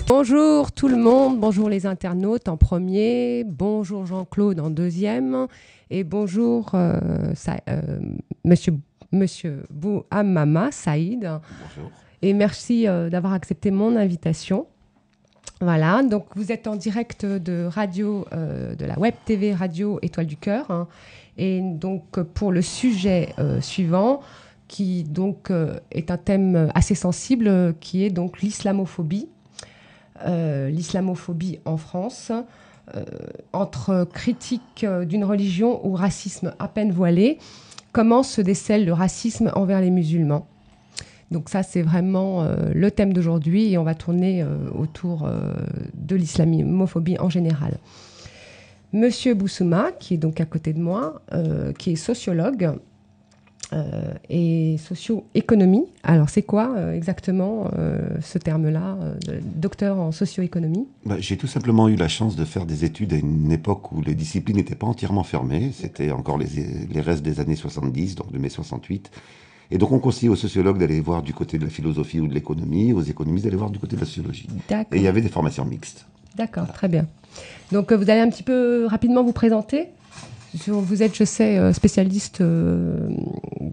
Bonjour tout le monde, bonjour les internautes en premier, bonjour Jean-Claude en deuxième, et bonjour Monsieur Bouhammama Saïd. Bonjour. Et merci d'avoir accepté mon invitation. Voilà, donc vous êtes en direct de radio, de la web TV radio Étoile du Cœur, hein, et donc pour le sujet suivant, qui donc est un thème assez sensible, qui est donc l'islamophobie. L'islamophobie en France, entre critique d'une religion ou racisme à peine voilé, comment se décèle le racisme envers les musulmans. Donc ça, c'est vraiment le thème d'aujourd'hui et on va tourner autour de l'islamophobie en général. Monsieur Boussouma, qui est donc à côté de moi, qui est sociologue et socio-économie. Alors, c'est quoi exactement ce terme-là, docteur en socio-économie? J'ai tout simplement eu la chance de faire des études à une époque où les disciplines n'étaient pas entièrement fermées. C'était encore les restes des années 70, donc de mai 68. Et donc, on conseillait aux sociologues d'aller voir du côté de la philosophie ou de l'économie, aux économistes d'aller voir du côté de la sociologie. D'accord. Et il y avait des formations mixtes. D'accord, voilà. Très bien. Donc, vous allez un petit peu rapidement vous présenter. Vous êtes, je sais, spécialiste de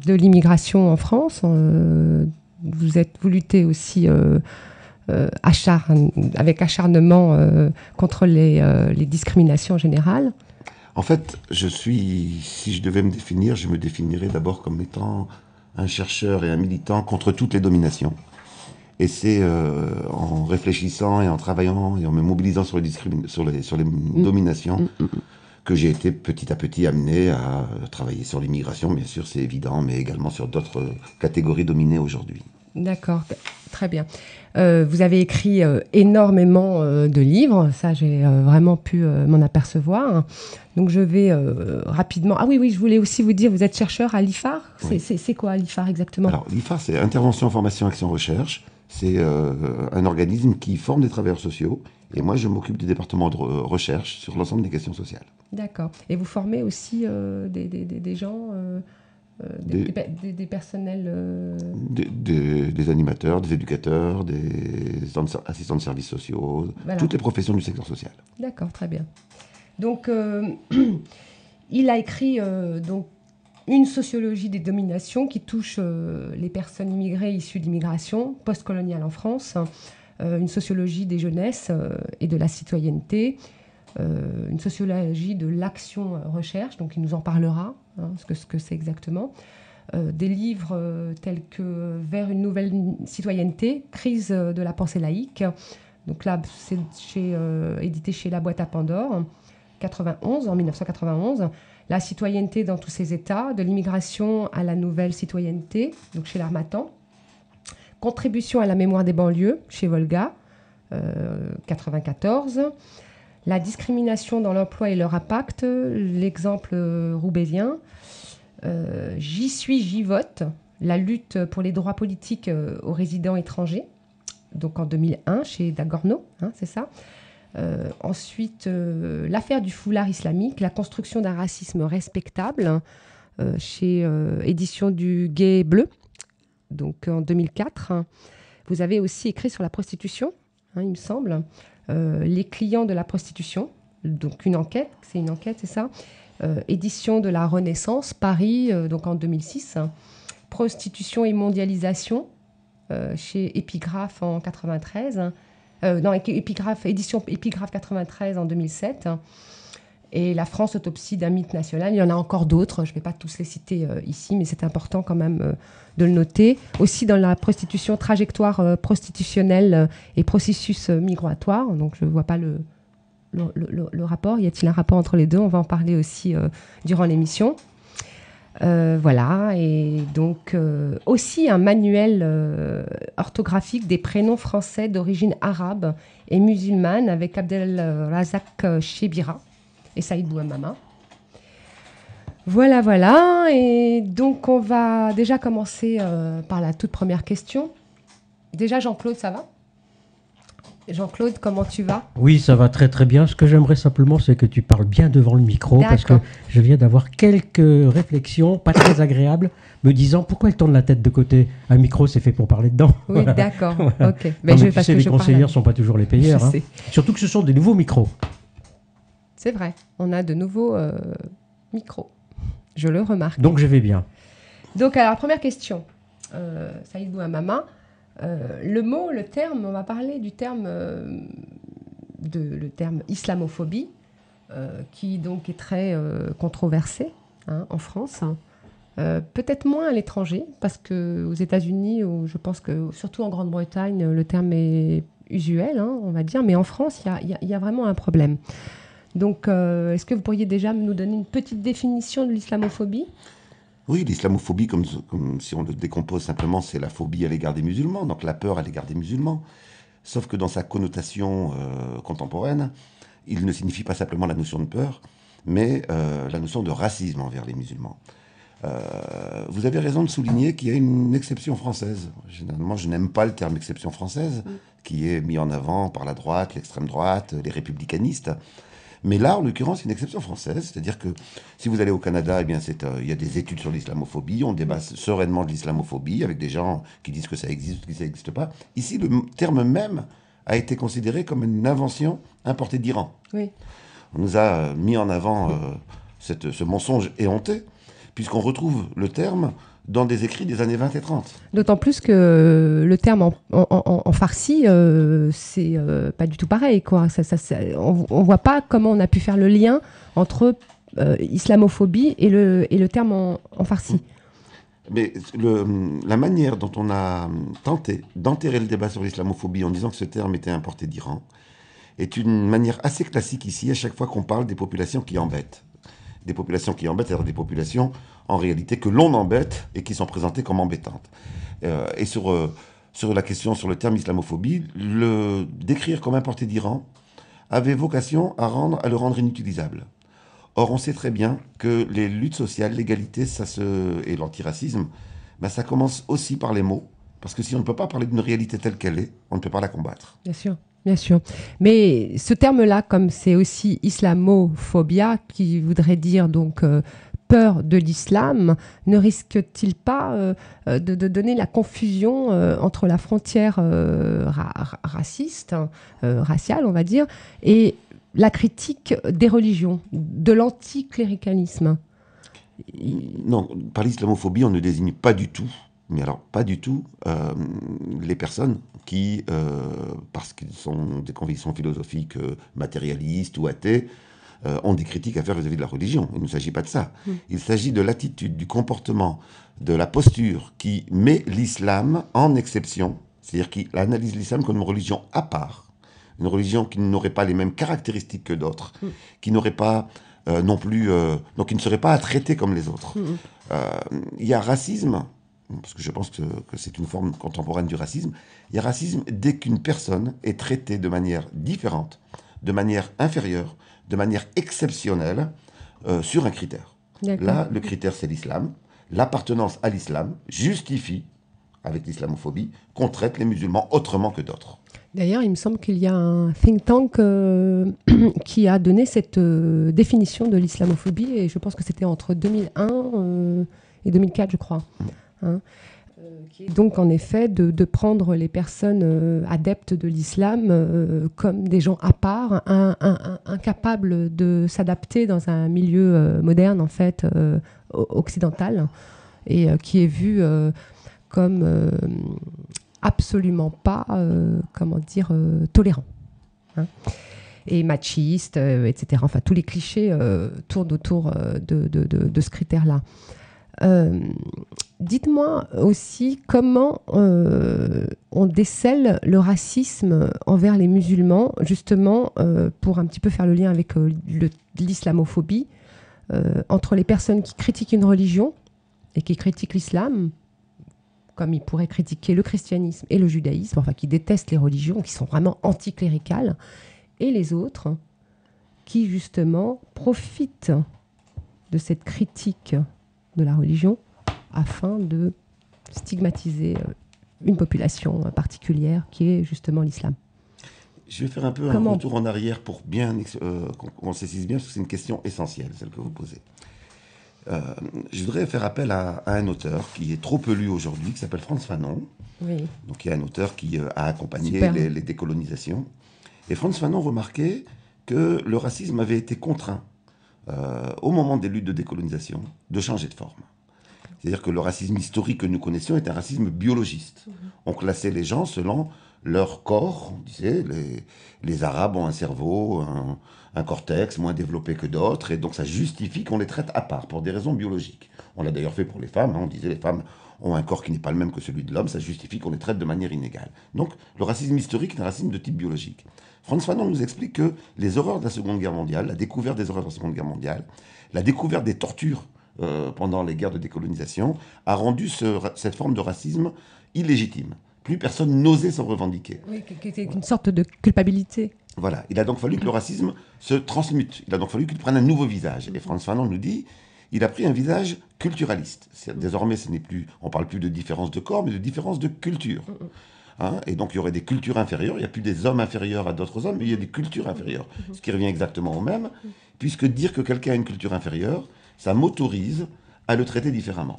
l'immigration en France. Vous luttez aussi avec acharnement contre les discriminations en général. En fait, si je devais me définir, je me définirais d'abord comme étant un chercheur et un militant contre toutes les dominations. Et c'est en réfléchissant et en travaillant et en me mobilisant sur les dominations que j'ai été petit à petit amené à travailler sur l'immigration, bien sûr, c'est évident, mais également sur d'autres catégories dominées aujourd'hui. D'accord, très bien. Vous avez écrit énormément de livres, ça j'ai vraiment pu m'en apercevoir. Donc je vais rapidement... Ah oui, je voulais aussi vous dire, vous êtes chercheur à l'IFAR. Oui. C'est quoi l'IFAR exactement? Alors l'IFAR, c'est Intervention, Formation, Action, Recherche. C'est un organisme qui forme des travailleurs sociaux. Et moi, je m'occupe du département de recherche sur l'ensemble des questions sociales. D'accord. Et vous formez aussi des gens, des personnels des animateurs, des éducateurs, des assistants de services sociaux, voilà. Toutes les professions du secteur social. D'accord, très bien. Donc, il a écrit donc, une sociologie des dominations qui touche les personnes immigrées issues d'immigration postcoloniale en France, une sociologie des jeunesses et de la citoyenneté, une sociologie de l'action-recherche, donc il nous en parlera, ce que c'est exactement. Des livres tels que Vers une nouvelle citoyenneté, Crise de la pensée laïque. Donc là, c'est édité chez La Boîte à Pandore, en 1991. La citoyenneté dans tous ses états, de l'immigration à la nouvelle citoyenneté, donc chez l'Harmattan. Contribution à la mémoire des banlieues, chez Volga, 94. La discrimination dans l'emploi et leur impact, l'exemple roubaisien. J'y suis, j'y vote, la lutte pour les droits politiques aux résidents étrangers, donc en 2001 chez Dagorno, c'est ça. Ensuite, l'affaire du foulard islamique, la construction d'un racisme respectable, chez Édition du Gué Bleu, donc en 2004. Vous avez aussi écrit sur la prostitution, il me semble, les clients de la prostitution, donc une enquête, c'est ça. Édition de la Renaissance, Paris, donc en 2006. Prostitution et mondialisation, chez Épigraphe en 93. Édition Épigraphe 93 en 2007. Et La France, autopsie d'un mythe national. Il y en a encore d'autres, je ne vais pas tous les citer ici, mais c'est important quand même de le noter. Aussi dans la prostitution, trajectoire prostitutionnelle et processus migratoire. Donc je ne vois pas le rapport. Y a-t-il un rapport entre les deux? On va en parler aussi durant l'émission. Voilà, et donc aussi un manuel orthographique des prénoms français d'origine arabe et musulmane avec Abdelrazak Chebira et Saïd Bouhammama. Voilà, et donc on va déjà commencer par la toute première question. Déjà, Jean-Claude, ça va? Jean-Claude, comment tu vas? Oui, ça va très très bien. Ce que j'aimerais simplement, c'est que tu parles bien devant le micro, parce que D'accord. je viens d'avoir quelques réflexions pas très agréables, me disant pourquoi elle tourne la tête de côté. Un micro, c'est fait pour parler dedans. Oui, d'accord. Voilà. Ok. Non, Mais mais tu parce sais, que les je parle conseillères ne sont pas toujours les Je payeurs. sais. Surtout que ce sont des nouveaux micros. C'est vrai. On a de nouveaux micros. Je le remarque. Donc je vais bien. Donc, alors, première question. Saïd Bouhamama. Le terme, on va parler du terme, le terme islamophobie, qui donc est très controversé en France. Peut-être moins à l'étranger, parce qu'aux États-Unis, je pense que surtout en Grande-Bretagne, le terme est usuel, on va dire, mais en France, il y a vraiment un problème. Donc, est-ce que vous pourriez déjà nous donner une petite définition de l'islamophobie? Oui, l'islamophobie, comme si on le décompose simplement, c'est la phobie à l'égard des musulmans, donc la peur à l'égard des musulmans. Sauf que dans sa connotation contemporaine, il ne signifie pas simplement la notion de peur, mais la notion de racisme envers les musulmans. Vous avez raison de souligner qu'il y a une exception française. Généralement, je n'aime pas le terme exception française, qui est mis en avant par la droite, l'extrême droite, les républicanistes. Mais là, en l'occurrence, c'est une exception française. C'est-à-dire que si vous allez au Canada, eh bien, il y a des études sur l'islamophobie. On débat sereinement de l'islamophobie avec des gens qui disent que ça existe ou que ça n'existe pas. Ici, le terme même a été considéré comme une invention importée d'Iran. Oui. On nous a mis en avant ce mensonge éhonté, puisqu'on retrouve le terme dans des écrits des années 20 et 30. D'autant plus que le terme en farsi, c'est pas du tout pareil, quoi. On voit pas comment on a pu faire le lien entre islamophobie et le terme en farsi. Mais la manière dont on a tenté d'enterrer le débat sur l'islamophobie en disant que ce terme était importé d'Iran est une manière assez classique ici, à chaque fois qu'on parle des populations qui embêtent. Des populations qui embêtent, c'est-à-dire des populations en réalité que l'on embête et qui sont présentées comme embêtantes. Et sur la question, sur le terme islamophobie, le décrire comme importé d'Iran avait vocation à le rendre inutilisable. Or, on sait très bien que les luttes sociales, l'égalité et l'antiracisme, ça commence aussi par les mots, parce que si on ne peut pas parler d'une réalité telle qu'elle est, on ne peut pas la combattre. Bien sûr. Bien sûr. Mais ce terme-là, comme c'est aussi islamophobia, qui voudrait dire donc peur de l'islam, ne risque-t-il pas de donner la confusion entre la frontière raciale, on va dire, et la critique des religions, de l'anticléricalisme? Non, par l'islamophobie, on ne désigne pas du tout, mais alors pas du tout, les personnes qui, parce qu'ils ont des convictions philosophiques matérialistes ou athées, ont des critiques à faire vis-à-vis de la religion. Il ne s'agit pas de ça. Il s'agit de l'attitude, du comportement, de la posture qui met l'islam en exception, c'est-à-dire qui analyse l'islam comme une religion à part, une religion qui n'aurait pas les mêmes caractéristiques que d'autres, qui n'aurait pas non plus, donc qui ne serait pas à traiter comme les autres. Il y a racisme, parce que je pense que c'est une forme contemporaine du racisme, il y a racisme dès qu'une personne est traitée de manière différente, de manière inférieure, de manière exceptionnelle, sur un critère. Là, le critère, c'est l'islam. L'appartenance à l'islam justifie, avec l'islamophobie, qu'on traite les musulmans autrement que d'autres. D'ailleurs, il me semble qu'il y a un think tank qui a donné cette définition de l'islamophobie, et je pense que c'était entre 2001 et 2004, je crois. Qui est donc en effet de prendre les personnes adeptes de l'islam comme des gens à part, incapables de s'adapter dans un milieu moderne, en fait, occidental, et qui est vu comme absolument pas, tolérant. Et machiste, etc. Enfin, tous les clichés tournent autour de ce critère-là. Dites-moi aussi comment on décèle le racisme envers les musulmans, justement, pour un petit peu faire le lien avec l'islamophobie, entre les personnes qui critiquent une religion et qui critiquent l'islam, comme ils pourraient critiquer le christianisme et le judaïsme, enfin qui détestent les religions, qui sont vraiment anticléricales, et les autres qui, justement, profitent de cette critique de la religion afin de stigmatiser une population particulière qui est justement l'islam. Je vais faire un peu un retour en arrière pour bien qu'on saisisse bien, parce que c'est une question essentielle, celle que vous posez. Je voudrais faire appel à un auteur qui est trop peu lu aujourd'hui, qui s'appelle Frantz Fanon. Oui. Donc, il y a un auteur qui a accompagné les décolonisations. Et Frantz Fanon remarquait que le racisme avait été contraint, au moment des luttes de décolonisation, de changer de forme. C'est-à-dire que le racisme historique que nous connaissions est un racisme biologiste. On classait les gens selon leur corps. On disait, les Arabes ont un cerveau, un cortex moins développé que d'autres, et donc ça justifie qu'on les traite à part, pour des raisons biologiques. On l'a d'ailleurs fait pour les femmes. On disait, les femmes ont un corps qui n'est pas le même que celui de l'homme, ça justifie qu'on les traite de manière inégale. Donc, le racisme historique est un racisme de type biologique. Frantz Fanon nous explique que les horreurs de la Seconde Guerre mondiale, la découverte des horreurs de la Seconde Guerre mondiale, la découverte des tortures pendant les guerres de décolonisation, a rendu cette forme de racisme illégitime. Plus personne n'osait s'en revendiquer. Oui, qui était une sorte de culpabilité. Voilà. Il a donc fallu que le racisme se transmute. Il a donc fallu qu'il prenne un nouveau visage. Et Frantz Fanon nous dit, il a pris un visage culturaliste. Désormais, on ne parle plus de différence de corps, mais de différence de culture. Et donc, il y aurait des cultures inférieures. Il n'y a plus des hommes inférieurs à d'autres hommes, mais il y a des cultures inférieures. Ce qui revient exactement au même, puisque dire que quelqu'un a une culture inférieure, ça m'autorise à le traiter différemment.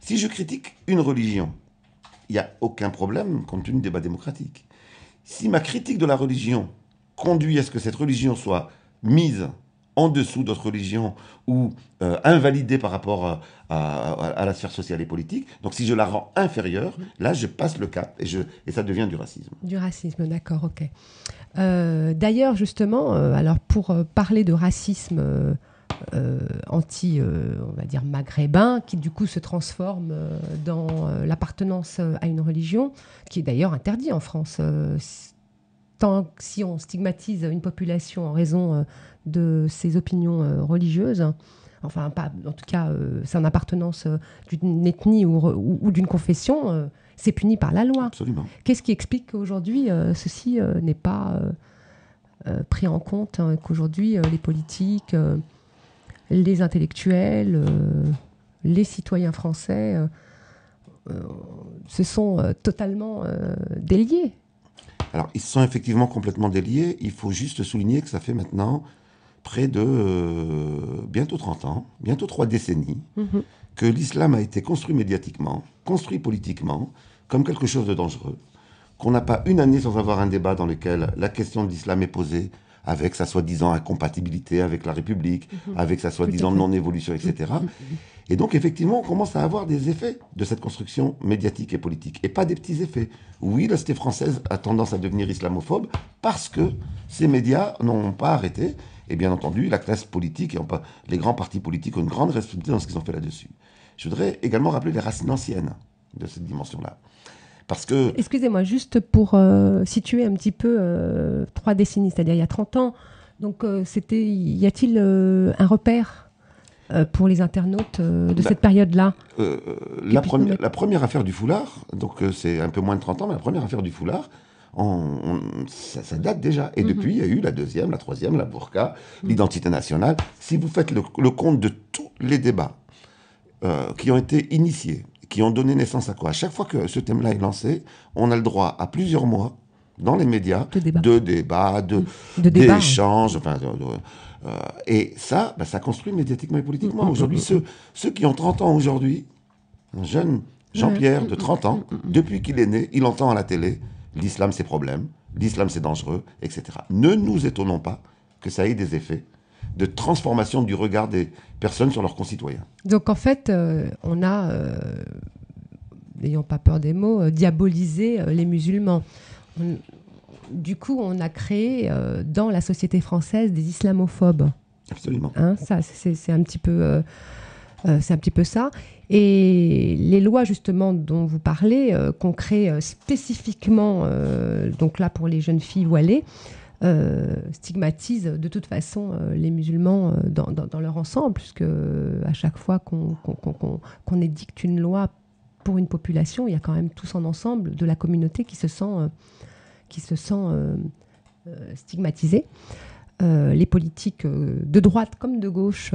Si je critique une religion, il n'y a aucun problème compte tenu du débat démocratique. Si ma critique de la religion conduit à ce que cette religion soit mise en dessous d'autres religions ou invalidée par rapport à la sphère sociale et politique, donc si je la rends inférieure, là je passe le cap et ça devient du racisme. Du racisme, d'accord, ok. D'ailleurs, justement, alors pour parler de racisme on va dire maghrébin, qui du coup se transforme dans l'appartenance à une religion, qui est d'ailleurs interdit en France. Tant si on stigmatise une population en raison de ses opinions religieuses, enfin, pas, en tout cas, son appartenance d'une ethnie ou d'une confession, c'est puni par la loi. Absolument. Qu'est-ce qui explique qu'aujourd'hui, ceci n'est pas pris en compte, qu'aujourd'hui, les politiques, les intellectuels, les citoyens français se sont totalement déliés? Alors, ils se sont effectivement complètement déliés. Il faut juste souligner que ça fait maintenant près de bientôt 30 ans, bientôt 3 décennies, que l'islam a été construit médiatiquement, construit politiquement, comme quelque chose de dangereux. Qu'on n'a pas une année sans avoir un débat dans lequel la question de l'islam est posée, avec sa soi-disant incompatibilité avec la République, avec sa soi-disant non-évolution, etc. Et donc, effectivement, on commence à avoir des effets de cette construction médiatique et politique. Et pas des petits effets. Oui, la société française a tendance à devenir islamophobe parce que ces médias n'ont pas arrêté. Et bien entendu, la classe politique, les grands partis politiques ont une grande responsabilité dans ce qu'ils ont fait là-dessus. Je voudrais également rappeler les racines anciennes de cette dimension-là. Parce que... Excusez-moi, juste pour situer un petit peu 3 décennies, c'est-à-dire il y a 30 ans. Donc, y a-t-il un repère pour les internautes de cette période-là? La première affaire du foulard, donc c'est un peu moins de 30 ans, mais la première affaire du foulard, ça date déjà. Et depuis, il y a eu la deuxième, la troisième, la burqa, l'identité nationale. Si vous faites le compte de tous les débats qui ont été initiés, qui ont donné naissance à quoi? À chaque fois que ce thème-là est lancé, on a le droit à plusieurs mois dans les médias de débats, d'échanges, enfin, et ça, ça construit médiatiquement et politiquement. Aujourd'hui, ceux qui ont 30 ans aujourd'hui, un jeune Jean-Pierre de 30 ans, depuis qu'il est né, il entend à la télé l'islam c'est problème, l'islam c'est dangereux, etc. Ne nous étonnons pas que ça ait des effets de transformation du regard des personnes sur leurs concitoyens. Donc en fait, on a, n'ayons pas peur des mots, diabolisé les musulmans. Du coup, on a créé dans la société française des islamophobes. Absolument. Ça, c'est un petit peu, ça. Et les lois justement dont vous parlez, qu'on crée spécifiquement, donc là pour les jeunes filles voilées, stigmatisent de toute façon les musulmans dans leur ensemble, puisque à chaque fois qu'on édicte une loi pour une population, il y a quand même tous en ensemble de la communauté qui se sent stigmatisée. Les politiques de droite comme de gauche,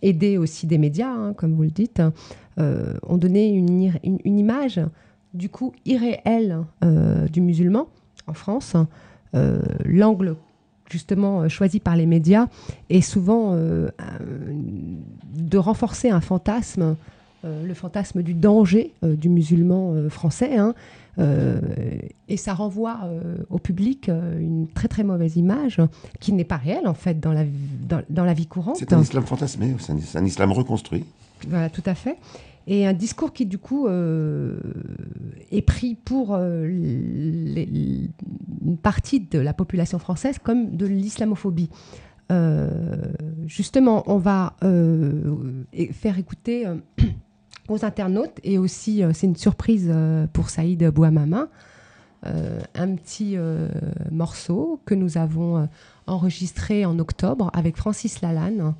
aidés aussi des médias, comme vous le dites, ont donné une image du coup irréelle du musulman en France, l'angle justement choisi par les médias est souvent de renforcer un fantasme, le fantasme du danger du musulman français, hein, et ça renvoie au public une très très mauvaise image qui n'est pas réelle en fait dans la vie courante. C'est un islam fantasmé, c'est un islam reconstruit. Voilà, tout à fait. Et un discours qui, du coup, est pris pour une partie de la population française comme de l'islamophobie. Justement, on va faire écouter aux internautes, et aussi, c'est une surprise pour Saïd Bouamama, un petit morceau que nous avons enregistré en octobre avec Francis Lalanne.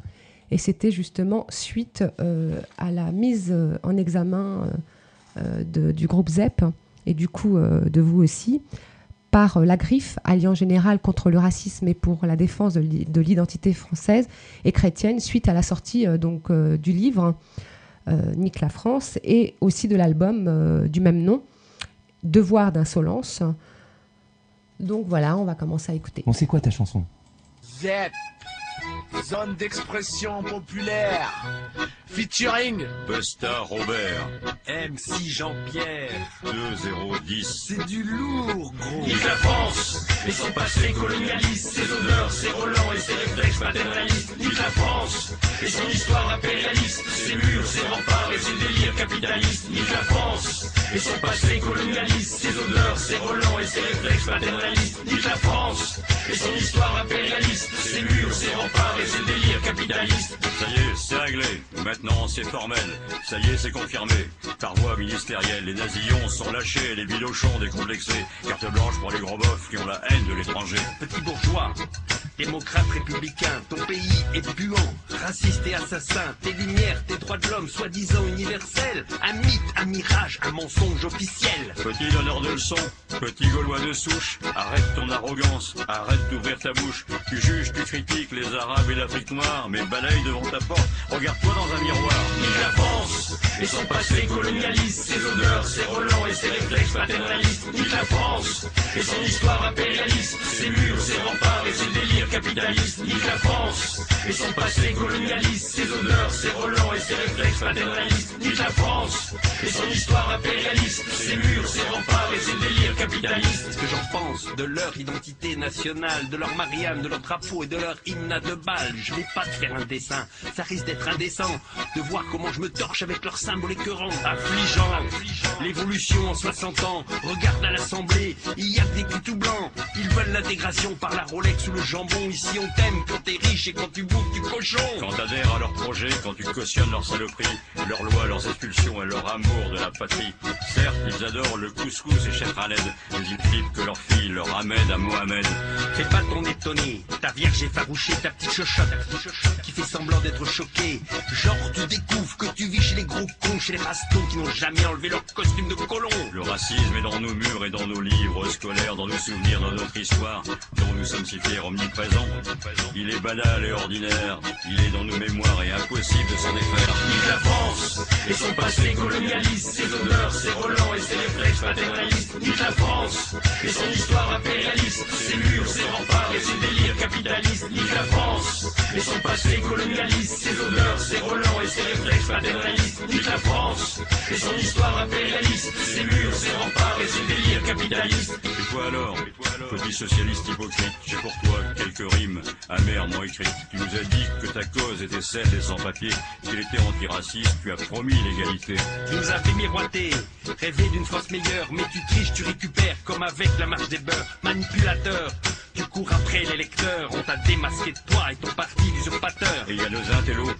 Et c'était justement suite à la mise en examen du groupe ZEP, et du coup de vous aussi, par la Griffe, Alliance Générale contre le racisme et pour la défense de l'identité française et chrétienne, suite à la sortie du livre Nique la France, et aussi de l'album du même nom, Devoir d'insolence. Donc voilà, on va commencer à écouter. Bon, c'est quoi ta chanson? ZEP, zone d'expression populaire, featuring Busta Robert, MC Jean-Pierre. 2010. C'est du lourd, gros. Nique la France et son passé colonialiste, ses odeurs, ses relents et ses réflexes paternalistes. Nique la France et son histoire impérialiste, ses murs, ses remparts et ses délires capitalistes. Nique la France et son passé colonialiste, ses odeurs, ses relents et ses réflexes paternalistes. Nique la France et son histoire impérialiste, ses murs, ses remparts et ses délires capitalistes. Ça y est, c'est réglé. Maintenant, c'est formel. Ça y est, c'est confirmé. Par voie ministérielle, les nazillons sont lâchés, les bilochons décomplexés. Carte blanche pour les gros bofs qui ont la haine de l'étranger. Petit bourgeois, démocrate républicain, ton pays est puant, raciste et assassin. Tes lumières, tes droits de l'homme, soi-disant universels, un mythe, un mirage, un mensonge officiel. Petit donneur de leçons, petit gaulois de souche, arrête ton arrogance, arrête d'ouvrir ta bouche. Tu juges, tu critiques les Arabes et l'Afrique noire, mais balaye devant ta porte, regarde-toi dans un miroir. Nique la France et son passé colonialiste, ses odeurs, ses relents et ses réflexes paternalistes. Nique la France et son histoire impérialiste, ses murs, ses remparts et ses délires capitalistes. Nique la France et son passé colonialiste, ses odeurs, ses relents et ses réflexes paternalistes. Nique la France et son histoire impérialiste, ses murs, ses remparts et ses délires capitalistes. Ce que j'en pense de leur identité nationale, de leur Marianne, de leur drapeau et de leur hymne à 2 balles. Je vais pas te faire un dessin, ça risque d'être indécent de voir comment je me torche avec leurs symboles écœurants. Affligeant, l'évolution en 60 ans. Regarde à l'Assemblée, il y a des culs tout blancs. Ils veulent l'intégration par la Rolex ou le jambon. Ici on t'aime quand t'es riche et quand tu bouffes du cochon. Quand t'adhères à leur projet, quand tu cautionnes leurs saloperies, leurs lois, leurs expulsions et leur amour de la patrie. Certes, ils adorent le couscous et Chef Khaled, mais ils flippent que leur fille leur ramène à Mohamed. Fais pas ton étonné, ta vierge effarouchée, ta petite chochotte qui fait semblant d'être choquée. Genre tu découvres que tu vis chez les gros cons, chez les rastons qui n'ont jamais enlevé leur costume de colon. Le racisme est dans nos murs et dans nos livres scolaires, dans nos souvenirs, dans notre histoire, dont nous sommes si fiers, omniprésents. Il est banal et ordinaire, il est dans nos mémoires et impossible de s'en défaire. Nique la France et son passé colonialiste, ses odeurs, ses relents et ses réflexes paternalistes. Nique la France et son histoire impérialiste, ses murs, ses remparts et ses délires capitalistes. Nique la France et son passé colonialiste, ses odeurs, ses relents et ses réflexes paternalistes. Nique la France et son histoire impérialiste, ses murs, ses remparts et ses délires capitalistes. Et toi alors, petit socialiste hypocrite, j'ai pour toi quelques rimes amèrement écrites. Tu nous as dit que ta cause était celle des sans-papiers, qu'il était antiraciste, tu as promis l'égalité. Tu nous as fait miroiter, rêver d'une France meilleure, mais tu triches, tu récupères, comme avec la marche des beurs. Manipulateur, tu cours après les lecteurs, on t'a démasqué de toi et ton parti d'usurpateur. Et il y a nos intellos,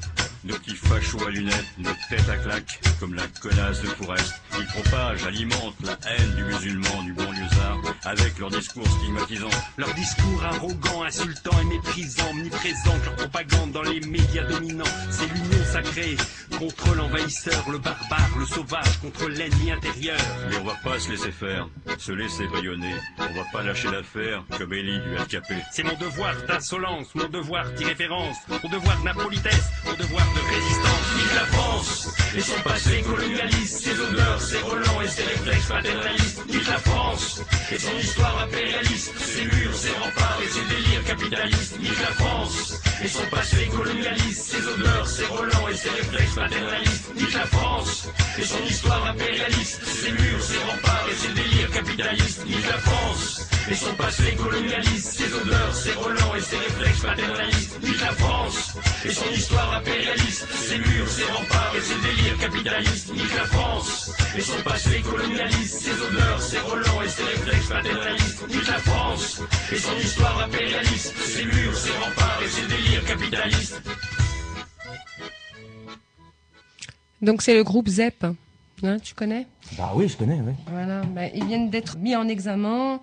nos petits fachos à lunettes, nos têtes à claques, comme la connasse de Toureste. Ils propagent, alimentent la haine du musulman, du banlieusard, avec leurs discours stigmatisants. Leur discours arrogant, insultant et méprisant, omniprésent, leur propagande dans les médias dominants. C'est l'union sacrée contre l'envahisseur, le barbare, le sauvage, contre l'ennemi intérieur. Mais on va pas se laisser faire, se laisser bâillonner. On va pas lâcher l'affaire, comme Élie du LKP. C'est mon devoir d'insolence, mon devoir d'irrévérence, mon devoir d'impolitesse, mon devoir de résistance. Vive la France et son passé colonialiste, ses odeurs, ses relents et ses réflexes paternalistes. Vive la France et son histoire impérialiste, ses murs, ses remparts et ses délires capitalistes. Vive la France et son passé colonialiste, ses odeurs, ses relents et ses réflexes paternalistes. Vive la France et son histoire impérialiste, ses murs, ses remparts et ses délires capitalistes. Vive la France et son passé colonialiste, ses odeurs, ses relents et ses réflexes paternalistes. Vive la France et son histoire impérialiste, ses murs, ses remparts et ses délires capitalistes. Vive la France et son passé colonialiste, ses odeurs, ses relents et ses réflexes paternalistes. Vive la France et son histoire impérialiste, ses murs, ses remparts et ses délires capitalistes. Donc c'est le groupe ZEP, hein, tu connais? Bah oui, je connais, oui. Voilà, ils viennent d'être mis en examen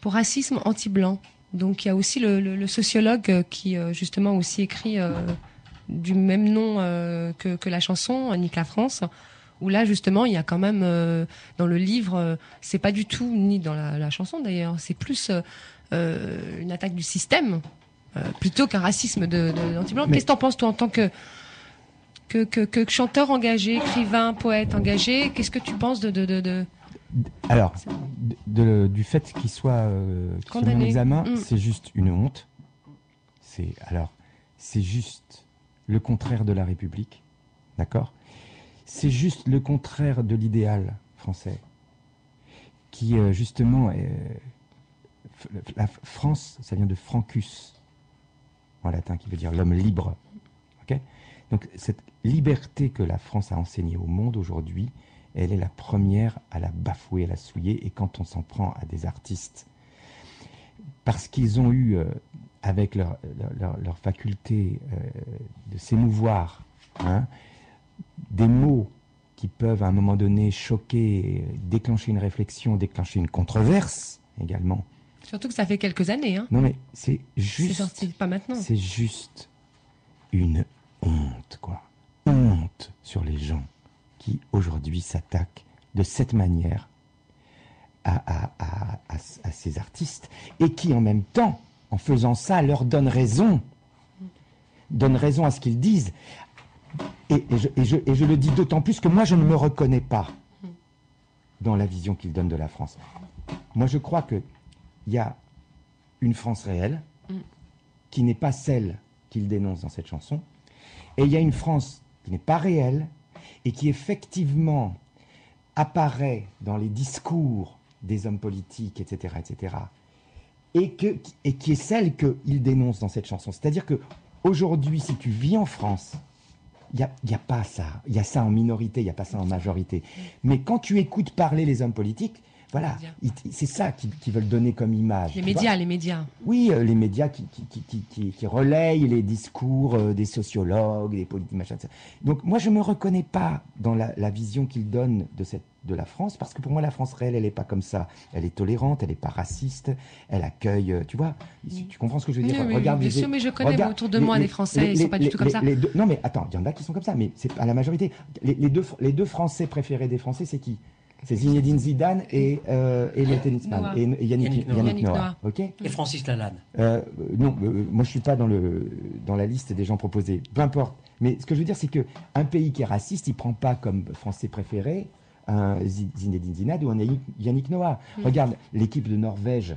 pour racisme anti-blanc. Donc il y a aussi le sociologue qui justement aussi écrit du même nom que la chanson, Nique la France, où là justement il y a quand même dans le livre, c'est pas du tout, ni dans la chanson d'ailleurs, c'est plus une attaque du système plutôt qu'un racisme d'anti-blanc. Qu'est-ce que t'en penses toi en tant que chanteur engagé, écrivain, poète engagé? Qu'est-ce que tu penses Alors, du fait qu'il soit mis en examen, c'est juste une honte. C'est juste le contraire de la République, d'accord? C'est juste le contraire de l'idéal français, qui justement, la France, ça vient de Francus, en latin, qui veut dire l'homme libre, ok? Donc cette liberté que la France a enseignée au monde aujourd'hui, elle est la première à la bafouer, à la souiller. Et quand on s'en prend à des artistes, parce qu'ils ont eu, avec leur faculté de s'émouvoir, hein, des mots qui peuvent à un moment donné choquer, déclencher une réflexion, déclencher une controverse également. Surtout que ça fait quelques années. Hein. Non mais c'est juste... C'est sorti pas maintenant. C'est juste une honte, quoi. Honte sur les gens qui aujourd'hui s'attaquent de cette manière à ces artistes et qui en même temps, en faisant ça, leur donnent raison à ce qu'ils disent. Et je le dis d'autant plus que moi je ne me reconnais pas dans la vision qu'ils donnent de la France. Moi je crois qu'il y a une France réelle qui n'est pas celle qu'ils dénoncent dans cette chanson, et il y a une France qui n'est pas réelle et qui effectivement apparaît dans les discours des hommes politiques, etc., etc., et qui est celle qu'ils dénoncent dans cette chanson. C'est-à-dire qu'aujourd'hui, si tu vis en France, il n'y a pas ça. Il y a ça en minorité, il n'y a pas ça en majorité. Mais quand tu écoutes parler les hommes politiques, voilà, c'est ça qu'ils veulent donner comme image. Les médias. Oui, les médias qui relayent les discours des sociologues, des politiques, machin, etc. Donc moi, je ne me reconnais pas dans la vision qu'ils donnent de la France, parce que pour moi, la France réelle, elle n'est pas comme ça. Elle est tolérante, elle n'est pas raciste, elle accueille, tu vois, tu comprends ce que je veux dire? Oui, regarde, bien sûr, mais je connais autour de moi des Français, ils ne sont pas du tout comme ça. Non, mais attends, il y en a qui sont comme ça, mais c'est pas la majorité. Les deux Français préférés des Français, c'est qui? C'est Zinedine Zidane et le tennisman. Et Yannick Noah. Okay, et Francis Lalanne. Non, moi je suis pas dans la liste des gens proposés. Peu importe. Mais ce que je veux dire, c'est qu'un pays qui est raciste, il prend pas comme Français préféré un Zinedine Zidane ou un Yannick Noah. Regarde, l'équipe de Norvège,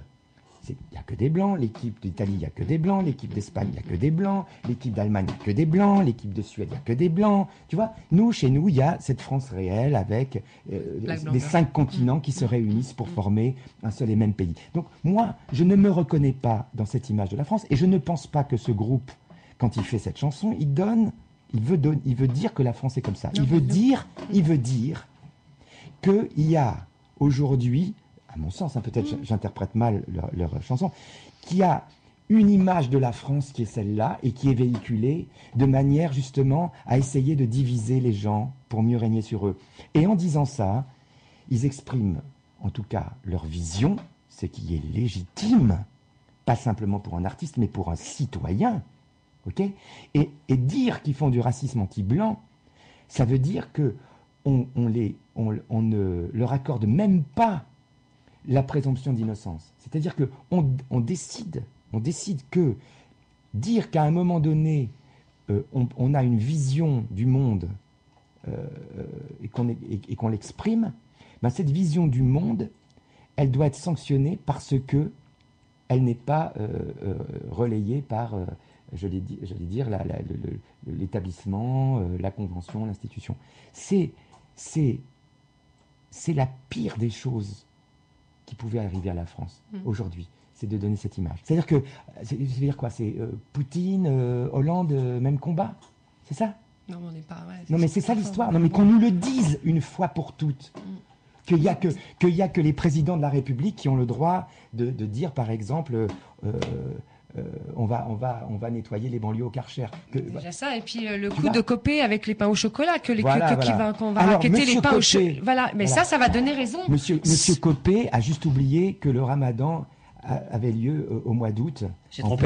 il n'y a que des blancs. L'équipe d'Italie, il n'y a que des blancs. L'équipe d'Espagne, il n'y a que des blancs. L'équipe d'Allemagne, il n'y a que des blancs. L'équipe de Suède, il n'y a que des blancs. Tu vois, chez nous, il y a cette France réelle avec les 5 continents qui se réunissent pour former un seul et même pays. Donc, moi, je ne me reconnais pas dans cette image de la France et je ne pense pas que ce groupe, quand il fait cette chanson, il veut dire que la France est comme ça. Il veut dire qu'il y a aujourd'hui, à mon sens, peut-être j'interprète mal leur chanson, qui a une image de la France qui est celle-là et qui est véhiculée de manière justement à essayer de diviser les gens pour mieux régner sur eux. Et en disant ça, ils expriment en tout cas leur vision, ce qui est légitime, pas simplement pour un artiste, mais pour un citoyen. Okay, et dire qu'ils font du racisme anti-blanc, ça veut dire qu'on ne leur accorde même pas la présomption d'innocence. C'est-à-dire qu'on décide que dire qu'à un moment donné, on a une vision du monde et qu'on l'exprime, ben cette vision du monde, elle doit être sanctionnée parce que elle n'est pas relayée par, j'allais dire, l'établissement, la convention, l'institution. C'est la pire des choses qui pouvait arriver à la France aujourd'hui, c'est de donner cette image. C'est-à-dire que, c'est-à-dire quoi? C'est Poutine, Hollande, même combat? C'est ça? Non, on n'est pas. Ouais, non, mais c'est ça l'histoire. Non, mais qu'on nous le dise une fois pour toutes. Qu'il y a que les présidents de la République qui ont le droit de dire, par exemple, on va nettoyer les banlieues au Karcher. Déjà ça, et puis le coup de Copé avec les pains au chocolat, qu'on va Alors, raqueter les pains au Copé, chocolat. Voilà, mais ça va donner raison. Monsieur Copé a juste oublié que le ramadan avait lieu au mois d'août, en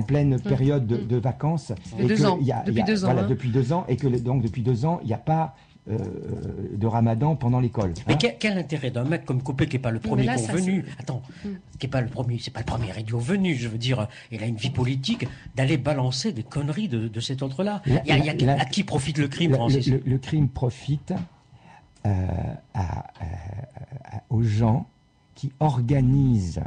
pleine période de vacances. Depuis 2 ans. Voilà, depuis 2 ans, et que donc depuis 2 ans, il n'y a pas de ramadan pendant l'école. Mais quel intérêt d'un mec comme Copé qui n'est pas le premier convenu, qui n'est pas le premier, c'est pas le premier idiot venu, je veux dire, il a une vie politique, d'aller balancer des conneries de cet ordre-là. À qui profite le crime, Francis? Le crime profite aux gens qui organisent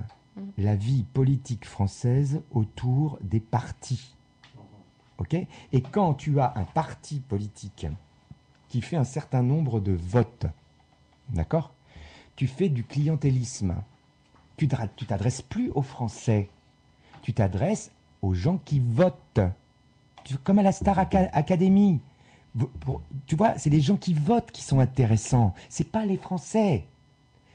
la vie politique française autour des partis. Ok ? Et quand tu as un parti politique qui fait un certain nombre de votes, d'accord ? Tu fais du clientélisme. Tu t'adresses plus aux Français. Tu t'adresses aux gens qui votent. Comme à la Star Academy. Tu vois, c'est les gens qui votent qui sont intéressants. C'est pas les Français.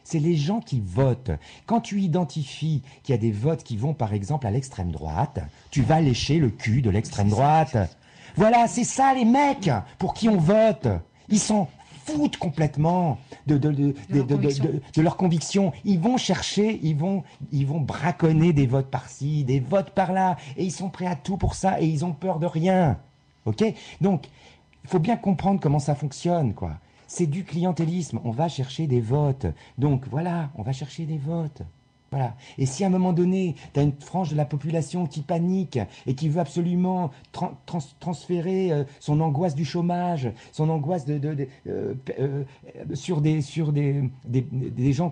C'est les gens qui votent. Quand tu identifies qu'il y a des votes qui vont, par exemple, à l'extrême droite, tu vas lécher le cul de l'extrême droite. Voilà, c'est ça les mecs pour qui on vote. Ils s'en foutent complètement de leurs convictions. Ils vont chercher, ils vont braconner des votes par-ci, des votes par-là, et ils sont prêts à tout pour ça, et ils ont peur de rien. Ok ? Donc, il faut bien comprendre comment ça fonctionne, quoi. C'est du clientélisme. On va chercher des votes. Donc, voilà, on va chercher des votes. Voilà. Et si à un moment donné, tu as une frange de la population qui panique et qui veut absolument transférer son angoisse du chômage, son angoisse sur des gens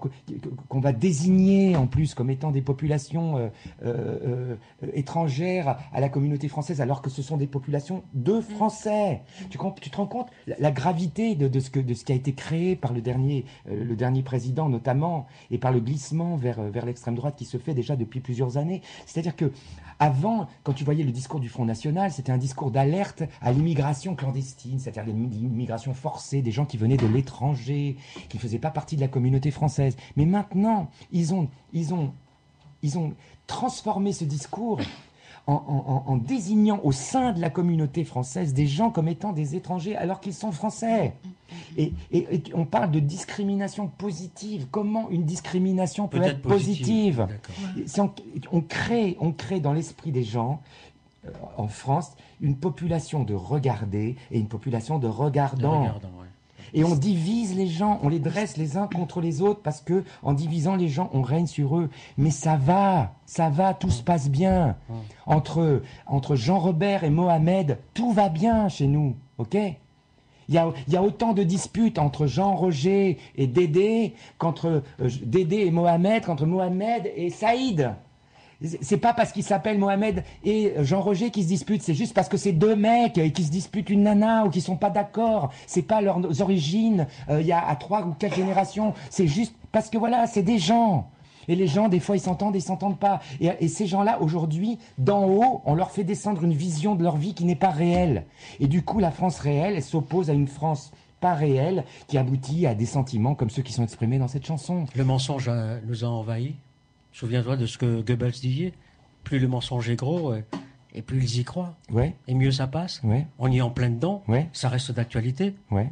qu'on va désigner en plus comme étant des populations étrangères à la communauté française, alors que ce sont des populations de Français. Tu te rends compte la gravité de ce qui a été créé par le dernier président notamment, et par le glissement vers l'extrême droite qui se fait déjà depuis plusieurs années. C'est-à-dire que avant, quand tu voyais le discours du Front National, c'était un discours d'alerte à l'immigration clandestine, c'est-à-dire l'immigration forcée, des gens qui venaient de l'étranger, qui ne faisaient pas partie de la communauté française. Mais maintenant, ils ont transformé ce discours en désignant au sein de la communauté française des gens comme étant des étrangers alors qu'ils sont français. Et on parle de discrimination positive. Comment une discrimination peut être positive ? On crée dans l'esprit des gens, en France, une population de regardés et une population de regardants. Et on divise les gens, on les dresse les uns contre les autres parce que en divisant les gens, on règne sur eux. Mais ça va, tout se passe bien. Entre Jean Robert et Mohamed, tout va bien chez nous, ok ? Il y a autant de disputes entre Jean-Roger et Dédé qu'entre Dédé et Mohamed, qu'entre Mohamed et Saïd. C'est pas parce qu'ils s'appellent Mohamed et Jean-Roger qui se disputent, c'est juste parce que c'est 2 mecs et qui se disputent une nana ou qui sont pas d'accord. C'est pas leurs origines, il y a 3 ou 4 générations. C'est juste parce que voilà, c'est des gens. Et les gens, des fois, ils s'entendent et ils s'entendent pas. Et ces gens-là, aujourd'hui, d'en haut, on leur fait descendre une vision de leur vie qui n'est pas réelle. Et du coup, la France réelle, elle s'oppose à une France pas réelle qui aboutit à des sentiments comme ceux qui sont exprimés dans cette chanson. Le mensonge nous a envahis. Souviens-toi de ce que Goebbels disait. Plus le mensonge est gros, et plus ils y croient. Ouais. Et mieux ça passe. Ouais. On y est en plein dedans. Ouais. Ça reste d'actualité. Ouais.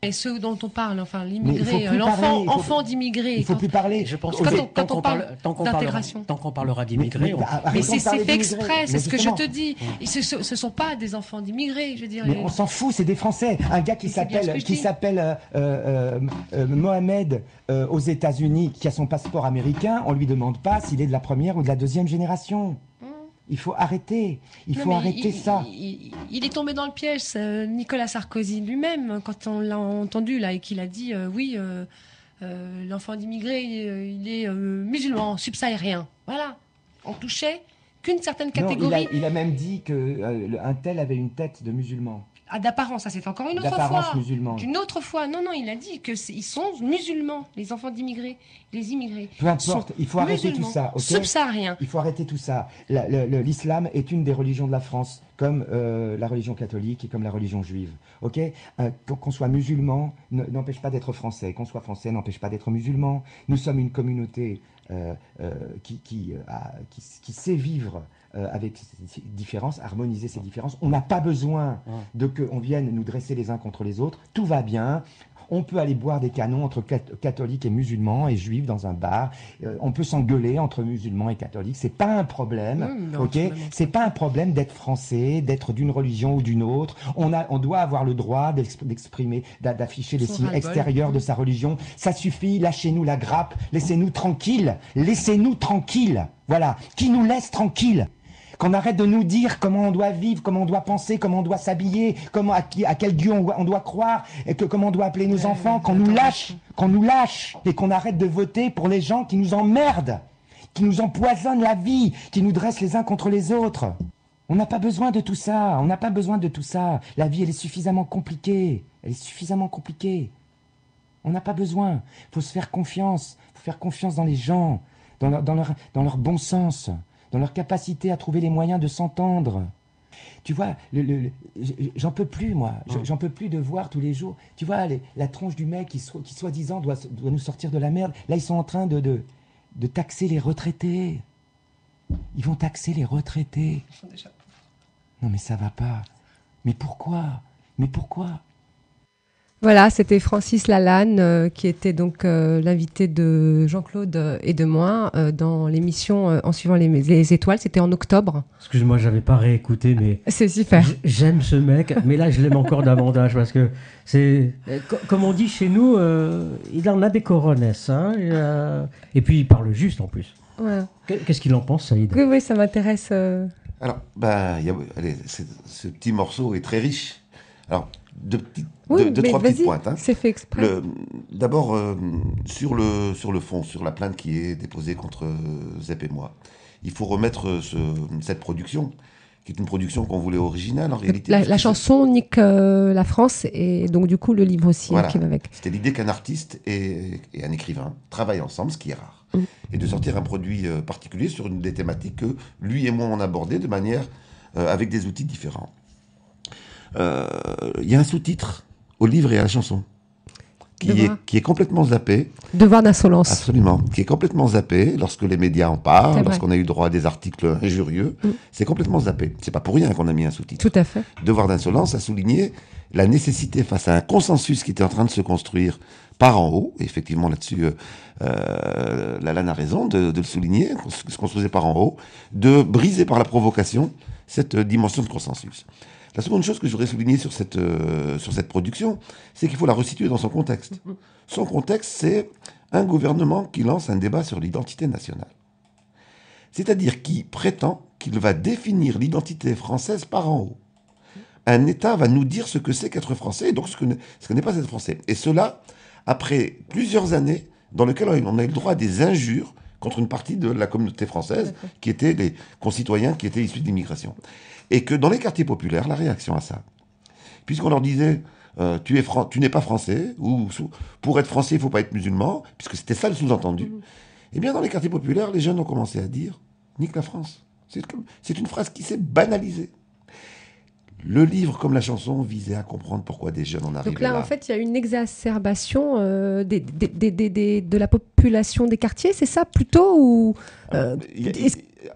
Et ceux dont on parle, enfin l'immigré, l'enfant d'immigrés. Il ne faut plus parler. Je pense quand on parle d'intégration. Tant qu'on parlera d'immigrés. Mais c'est fait exprès, c'est ce que je te dis. Ce ne sont pas des enfants d'immigrés, je veux dire. Mais on s'en fout, c'est des Français. Un gars qui s'appelle Mohamed aux États-Unis, qui a son passeport américain, on ne lui demande pas s'il est de la première ou de la deuxième génération. Il faut arrêter. Il faut arrêter ça. Il est tombé dans le piège, Nicolas Sarkozy lui-même, quand on l'a entendu là et qu'il a dit oui, l'enfant d'immigré, il est musulman, subsahérien. Voilà. On touchait qu'une certaine catégorie. Non, il a même dit qu'un tel avait une tête de musulman. Ah, d'apparence, ça c'est encore une autre fois. D'apparence musulmane. Une autre fois. Non, il a dit qu'ils sont musulmans, les enfants d'immigrés, les immigrés. Peu importe, il faut arrêter tout ça. Okay, subsahariens. Il faut arrêter tout ça. L'islam est une des religions de la France, comme la religion catholique et comme la religion juive. Okay, qu'on soit musulman n'empêche pas d'être français. Qu'on soit français n'empêche pas d'être musulman. Nous sommes une communauté qui sait vivre avec ces différences, harmoniser ces différences. On n'a pas besoin qu'on vienne nous dresser les uns contre les autres. Tout va bien. On peut aller boire des canons entre catholiques et musulmans et juifs dans un bar. On peut s'engueuler entre musulmans et catholiques. C'est pas un problème. C'est pas un problème d'être français, d'être d'une religion ou d'une autre. On doit avoir le droit d'exprimer, d'afficher les signes extérieurs de sa religion. Ça suffit. Lâchez-nous la grappe. Laissez-nous tranquilles. Laissez-nous tranquilles. Voilà. Qui nous laisse tranquilles. Qu'on arrête de nous dire comment on doit vivre, comment on doit penser, comment on doit s'habiller, à quel Dieu on doit croire, et comment on doit appeler nos enfants, qu'on nous lâche, et qu'on arrête de voter pour les gens qui nous emmerdent, qui nous empoisonnent la vie, qui nous dressent les uns contre les autres. On n'a pas besoin de tout ça, La vie, elle est suffisamment compliquée, On n'a pas besoin. Il faut se faire confiance, dans les gens, dans leur bon sens. Dans leur capacité à trouver les moyens de s'entendre. Tu vois, j'en peux plus, moi. J'en peux plus de voir tous les jours. Tu vois, la tronche du mec qui soi-disant, doit nous sortir de la merde. Là, ils sont en train de taxer les retraités. Ils vont taxer les retraités. Non, mais ça va pas. Mais pourquoi ? Voilà, c'était Francis Lalanne qui était donc l'invité de Jean-Claude et de moi dans l'émission En suivant les étoiles. C'était en octobre. Excuse-moi, j'avais pas réécouté, mais c'est super. J'aime ce mec, mais là je l'aime encore davantage parce que c'est, comme on dit chez nous, il en a des coronets, hein, et puis il parle juste en plus. Ouais. Qu'est-ce qu'il en pense, Saïd ? Oui, ça m'intéresse. Alors, ce petit morceau est très riche. Alors, deux, trois petites pointes. Hein. C'est fait exprès. D'abord, sur le fond, sur la plainte qui est déposée contre Zep et moi, il faut remettre cette production, qui est une production qu'on voulait originale en réalité. La chanson nique la France et donc du coup le livre aussi qui va avec. C'était l'idée qu'un artiste et un écrivain travaillent ensemble, ce qui est rare, et de sortir un produit particulier sur des thématiques que lui et moi on abordait de manière avec des outils différents. Il y a un sous-titre au livre et à la chanson qui est complètement zappé. Devoir d'insolence. Absolument. Qui est complètement zappé lorsque les médias en parlent, lorsqu'on a eu droit à des articles injurieux. C'est complètement zappé. C'est pas pour rien qu'on a mis un sous-titre. Tout à fait. Devoir d'insolence a souligné la nécessité face à un consensus qui était en train de se construire par en haut. Et effectivement, là-dessus, Lalanne a raison de le souligner, se construisait par en haut, de briser par la provocation cette dimension de consensus. La seconde chose que je voudrais souligner sur cette production, c'est qu'il faut la resituer dans son contexte. Son contexte, c'est un gouvernement qui lance un débat sur l'identité nationale. C'est-à-dire qui prétend qu'il va définir l'identité française par en haut. Un État va nous dire ce que c'est qu'être français, et donc ce que n'est pas être français. Et cela, après plusieurs années dans lesquelles on a eu le droit à des injures contre une partie de la communauté française, qui étaient les concitoyens qui étaient issus de l'immigration. Et que dans les quartiers populaires, la réaction à ça, puisqu'on leur disait tu n'es pas français, ou pour être français, il ne faut pas être musulman, puisque c'était ça le sous-entendu, eh bien dans les quartiers populaires, les jeunes ont commencé à dire nique la France. C'est une phrase qui s'est banalisée. Le livre, comme la chanson, visait à comprendre pourquoi des jeunes en arrivaient là. Donc là, en fait, il y a une exacerbation de la population des quartiers, c'est ça plutôt ou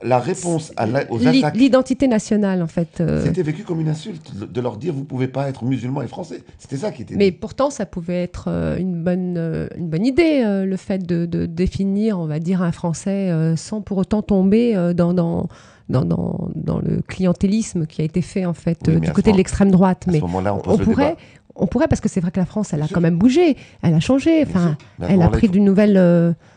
la réponse aux attaques... L'identité nationale, en fait. C'était vécu comme une insulte de leur dire « vous ne pouvez pas être musulman et français ». C'était ça qui était dit. Mais pourtant, ça pouvait être une bonne idée, le fait de définir, on va dire, un français sans pour autant tomber dans le clientélisme qui a été fait, en fait, du côté de l'extrême droite. Mais on pourrait, parce que c'est vrai que la France, elle a quand même bougé, elle a changé, elle a pris d'une nouvelle...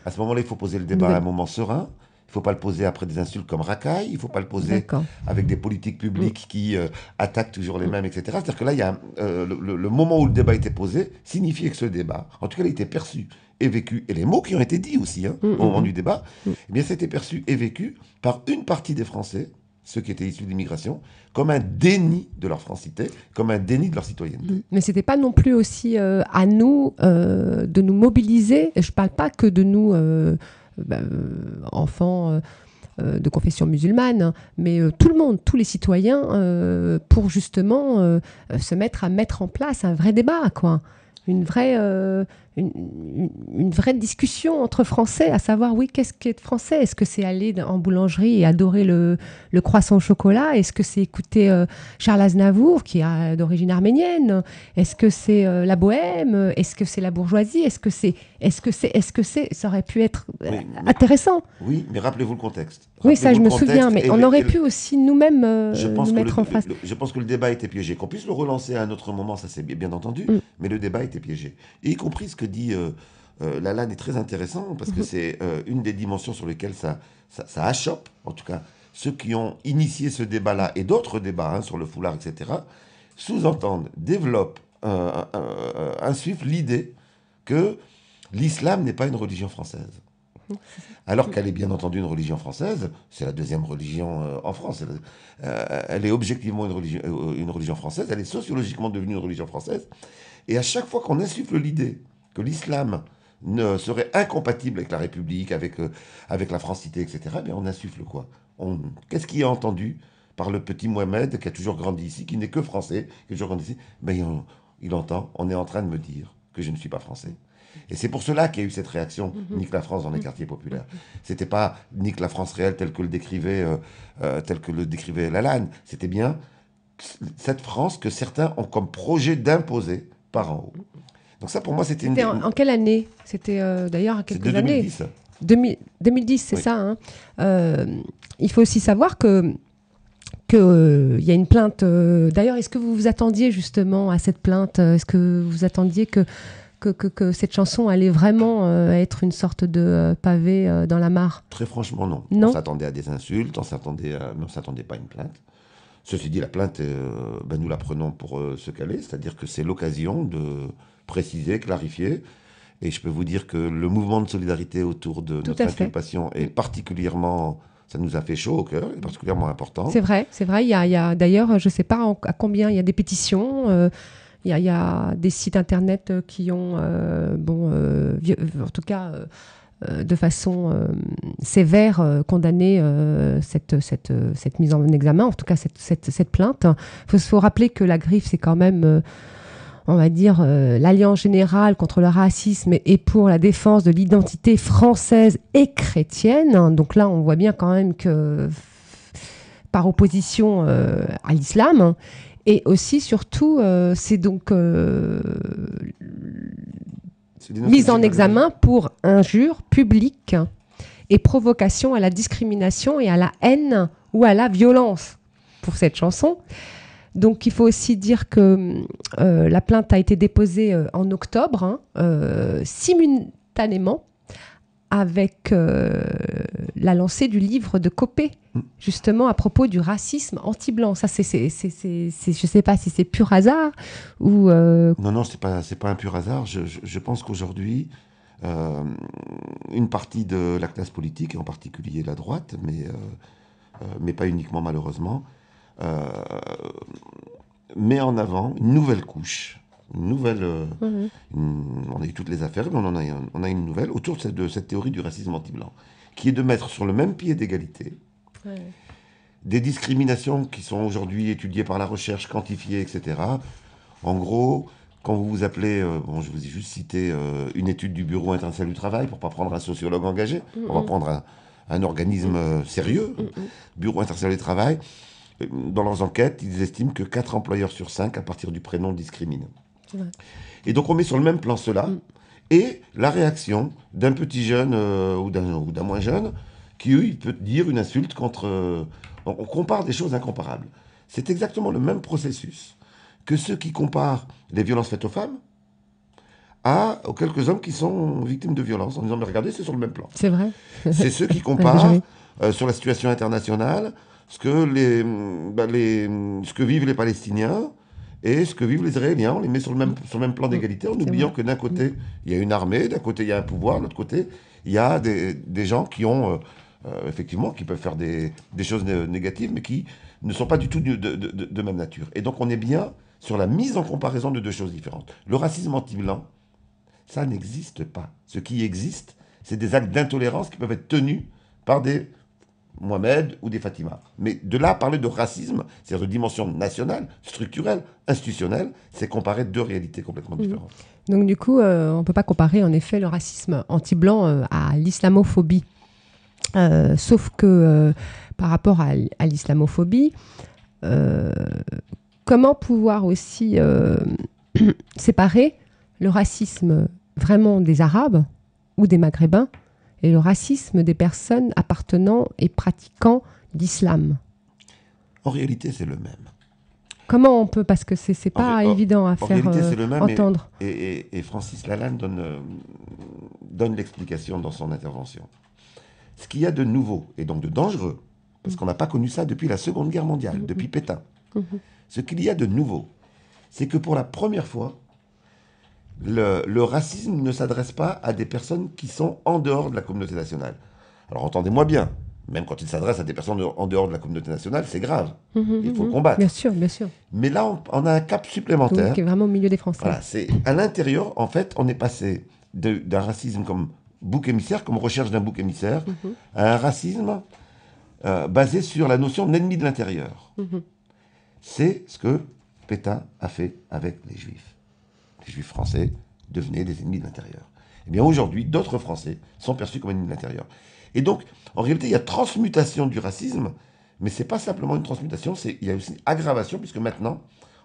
À ce moment-là, il faut poser le débat à un moment serein, Il ne faut pas le poser après des insultes comme racaille. Il ne faut pas le poser avec des politiques publiques qui attaquent toujours les mêmes, etc. C'est-à-dire que là, il y a le moment où le débat était posé signifiait que ce débat, en tout cas, il était perçu et vécu, et les mots qui ont été dits aussi au moment du débat, eh bien, c'était perçu et vécu par une partie des Français, ceux qui étaient issus de l'immigration, comme un déni de leur francité, comme un déni de leur citoyenneté. Mais ce n'était pas non plus aussi à nous de nous mobiliser. Je ne parle pas que de nous, enfants de confession musulmane, mais tout le monde, tous les citoyens, pour justement se mettre en place un vrai débat, quoi. Une vraie discussion entre Français, à savoir, oui, qu'est-ce qu'être Français? Est-ce que c'est aller en boulangerie et adorer le croissant au chocolat? Est-ce que c'est écouter Charles Aznavour, qui est d'origine arménienne? Est-ce que c'est la bohème? Est-ce que c'est la bourgeoisie? Ça aurait pu être intéressant. Oui, mais rappelez-vous le contexte. Oui, ça, je me souviens, mais on aurait pu aussi nous-mêmes nous mettre en face. Je pense que le débat était piégé. Qu'on puisse le relancer à un autre moment, ça c'est bien entendu, mais le débat était piégé. Et y compris ce que dit Lalanne est très intéressant, parce que c'est une des dimensions sur lesquelles ça achoppe, en tout cas, ceux qui ont initié ce débat-là, et d'autres débats sur le foulard, etc., sous-entendent, développent, insufflent l'idée que l'islam n'est pas une religion française. Alors qu'elle est bien entendu une religion française, c'est la deuxième religion en France. Elle est objectivement une religion française, elle est sociologiquement devenue une religion française. Et à chaque fois qu'on insuffle l'idée que l'islam ne serait incompatible avec la République, avec la francité, etc., bien on insuffle quoi? Qu'est-ce qui est entendu par le petit Mohamed qui a toujours grandi ici, qui n'est que français, qui a toujours grandi ici? Ben, il entend, on est en train de me dire que je ne suis pas français. Et c'est pour cela qu'il y a eu cette réaction Nique la France dans les quartiers populaires. C'était pas Nique la France réelle tel que le décrivait Lalanne. C'était bien cette France que certains ont comme projet d'imposer par en haut. Donc ça, pour moi, c'était en quelle année? C'était d'ailleurs à quelques années. 2010. 2010, c'est ça. Hein. Il faut aussi savoir que il y a une plainte. D'ailleurs, est-ce que vous vous attendiez justement à cette plainte? Est-ce que vous attendiez que cette chanson allait vraiment être une sorte de pavé dans la mare? Très franchement, non. On s'attendait à des insultes, mais on ne s'attendait pas à une plainte. Ceci dit, la plainte, nous la prenons pour ce qu'elle est, c'est-à-dire que c'est l'occasion de préciser, clarifier. Et je peux vous dire que le mouvement de solidarité autour de notre inculpation est particulièrement... Ça nous a fait chaud au cœur, est particulièrement important. C'est vrai. Il y a d'ailleurs, je ne sais pas à combien, il y a des pétitions... Il y a des sites internet qui ont, en tout cas, de façon sévère, condamné cette mise en examen, en tout cas cette plainte. Il faut rappeler que la Griffe, c'est quand même, on va dire, l'Alliance générale contre le racisme et pour la défense de l'identité française et chrétienne. Donc là, on voit bien quand même que, par opposition à l'islam. Et aussi, surtout, c'est donc mise en examen pour injure publique et provocation à la discrimination et à la haine ou à la violence pour cette chanson. Donc, il faut aussi dire que la plainte a été déposée en octobre, simultanément avec la lancée du livre de Copé, justement à propos du racisme anti-blanc. Ça, je sais pas si c'est pur hasard ou... Non, c'est pas un pur hasard. Je pense qu'aujourd'hui, une partie de la classe politique, et en particulier la droite, mais pas uniquement malheureusement, met en avant une nouvelle couche. On a eu toutes les affaires, mais on a une nouvelle autour de cette théorie du racisme anti-blanc, qui est de mettre sur le même pied d'égalité des discriminations qui sont aujourd'hui étudiées par la recherche, quantifiées, etc. En gros, quand vous vous appelez, je vous ai juste cité une étude du Bureau international du travail, pour ne pas prendre un sociologue engagé, on va prendre un organisme sérieux, Bureau international du travail. Dans leurs enquêtes, ils estiment que 4 employeurs sur 5, à partir du prénom, discriminent. Et donc on met sur le même plan cela et la réaction d'un petit jeune ou d'un moins jeune qui, il peut dire une insulte contre... on compare des choses incomparables. C'est exactement le même processus que ceux qui comparent les violences faites aux femmes aux quelques hommes qui sont victimes de violences, en disant, mais regardez, c'est sur le même plan. C'est vrai. C'est ceux qui comparent sur la situation internationale ce que vivent les Palestiniens et ce que vivent les Israéliens. On les met sur le même plan d'égalité, en oubliant que d'un côté, il y a une armée, d'un côté, il y a un pouvoir, de l'autre côté, il y a des gens qui ont, effectivement, qui peuvent faire des choses négatives, mais qui ne sont pas du tout de même nature. Et donc, on est bien sur la mise en comparaison de deux choses différentes. Le racisme anti-blanc, ça n'existe pas. Ce qui existe, c'est des actes d'intolérance qui peuvent être tenus par des Mohamed ou des Fatima. Mais de là à parler de racisme, c'est-à-dire de dimension nationale, structurelle, institutionnelle, c'est comparer deux réalités complètement différentes. Donc du coup, on ne peut pas comparer en effet le racisme anti-blanc à l'islamophobie. Sauf que par rapport à l'islamophobie, comment pouvoir aussi séparer le racisme vraiment des Arabes ou des Maghrébins et le racisme des personnes appartenant et pratiquant l'islam? En réalité, c'est le même. Comment on peut, parce que c'est pas évident à faire réalité, c'est le même, entendre. Et Francis Lalanne donne l'explication dans son intervention. Ce qu'il y a de nouveau, et donc de dangereux, parce qu'on n'a pas connu ça depuis la Seconde Guerre mondiale, depuis Pétain. Ce qu'il y a de nouveau, c'est que pour la première fois, le racisme ne s'adresse pas à des personnes qui sont en dehors de la communauté nationale. Alors entendez-moi bien, même quand il s'adresse à des personnes en dehors de la communauté nationale, c'est grave. Il faut le combattre. Bien sûr, bien sûr. Mais là, on a un cap supplémentaire. Donc, qui est vraiment au milieu des Français. Voilà, c'est à l'intérieur, en fait, on est passé d'un racisme comme bouc émissaire, comme recherche d'un bouc émissaire, à un racisme basé sur la notion d'ennemi de l'intérieur. C'est ce que Pétain a fait avec les Juifs. Les Juifs français devenaient des ennemis de l'intérieur. Eh bien, aujourd'hui, d'autres Français sont perçus comme ennemis de l'intérieur. Et donc, en réalité, il y a transmutation du racisme, mais ce n'est pas simplement une transmutation, il y a aussi une aggravation, puisque maintenant,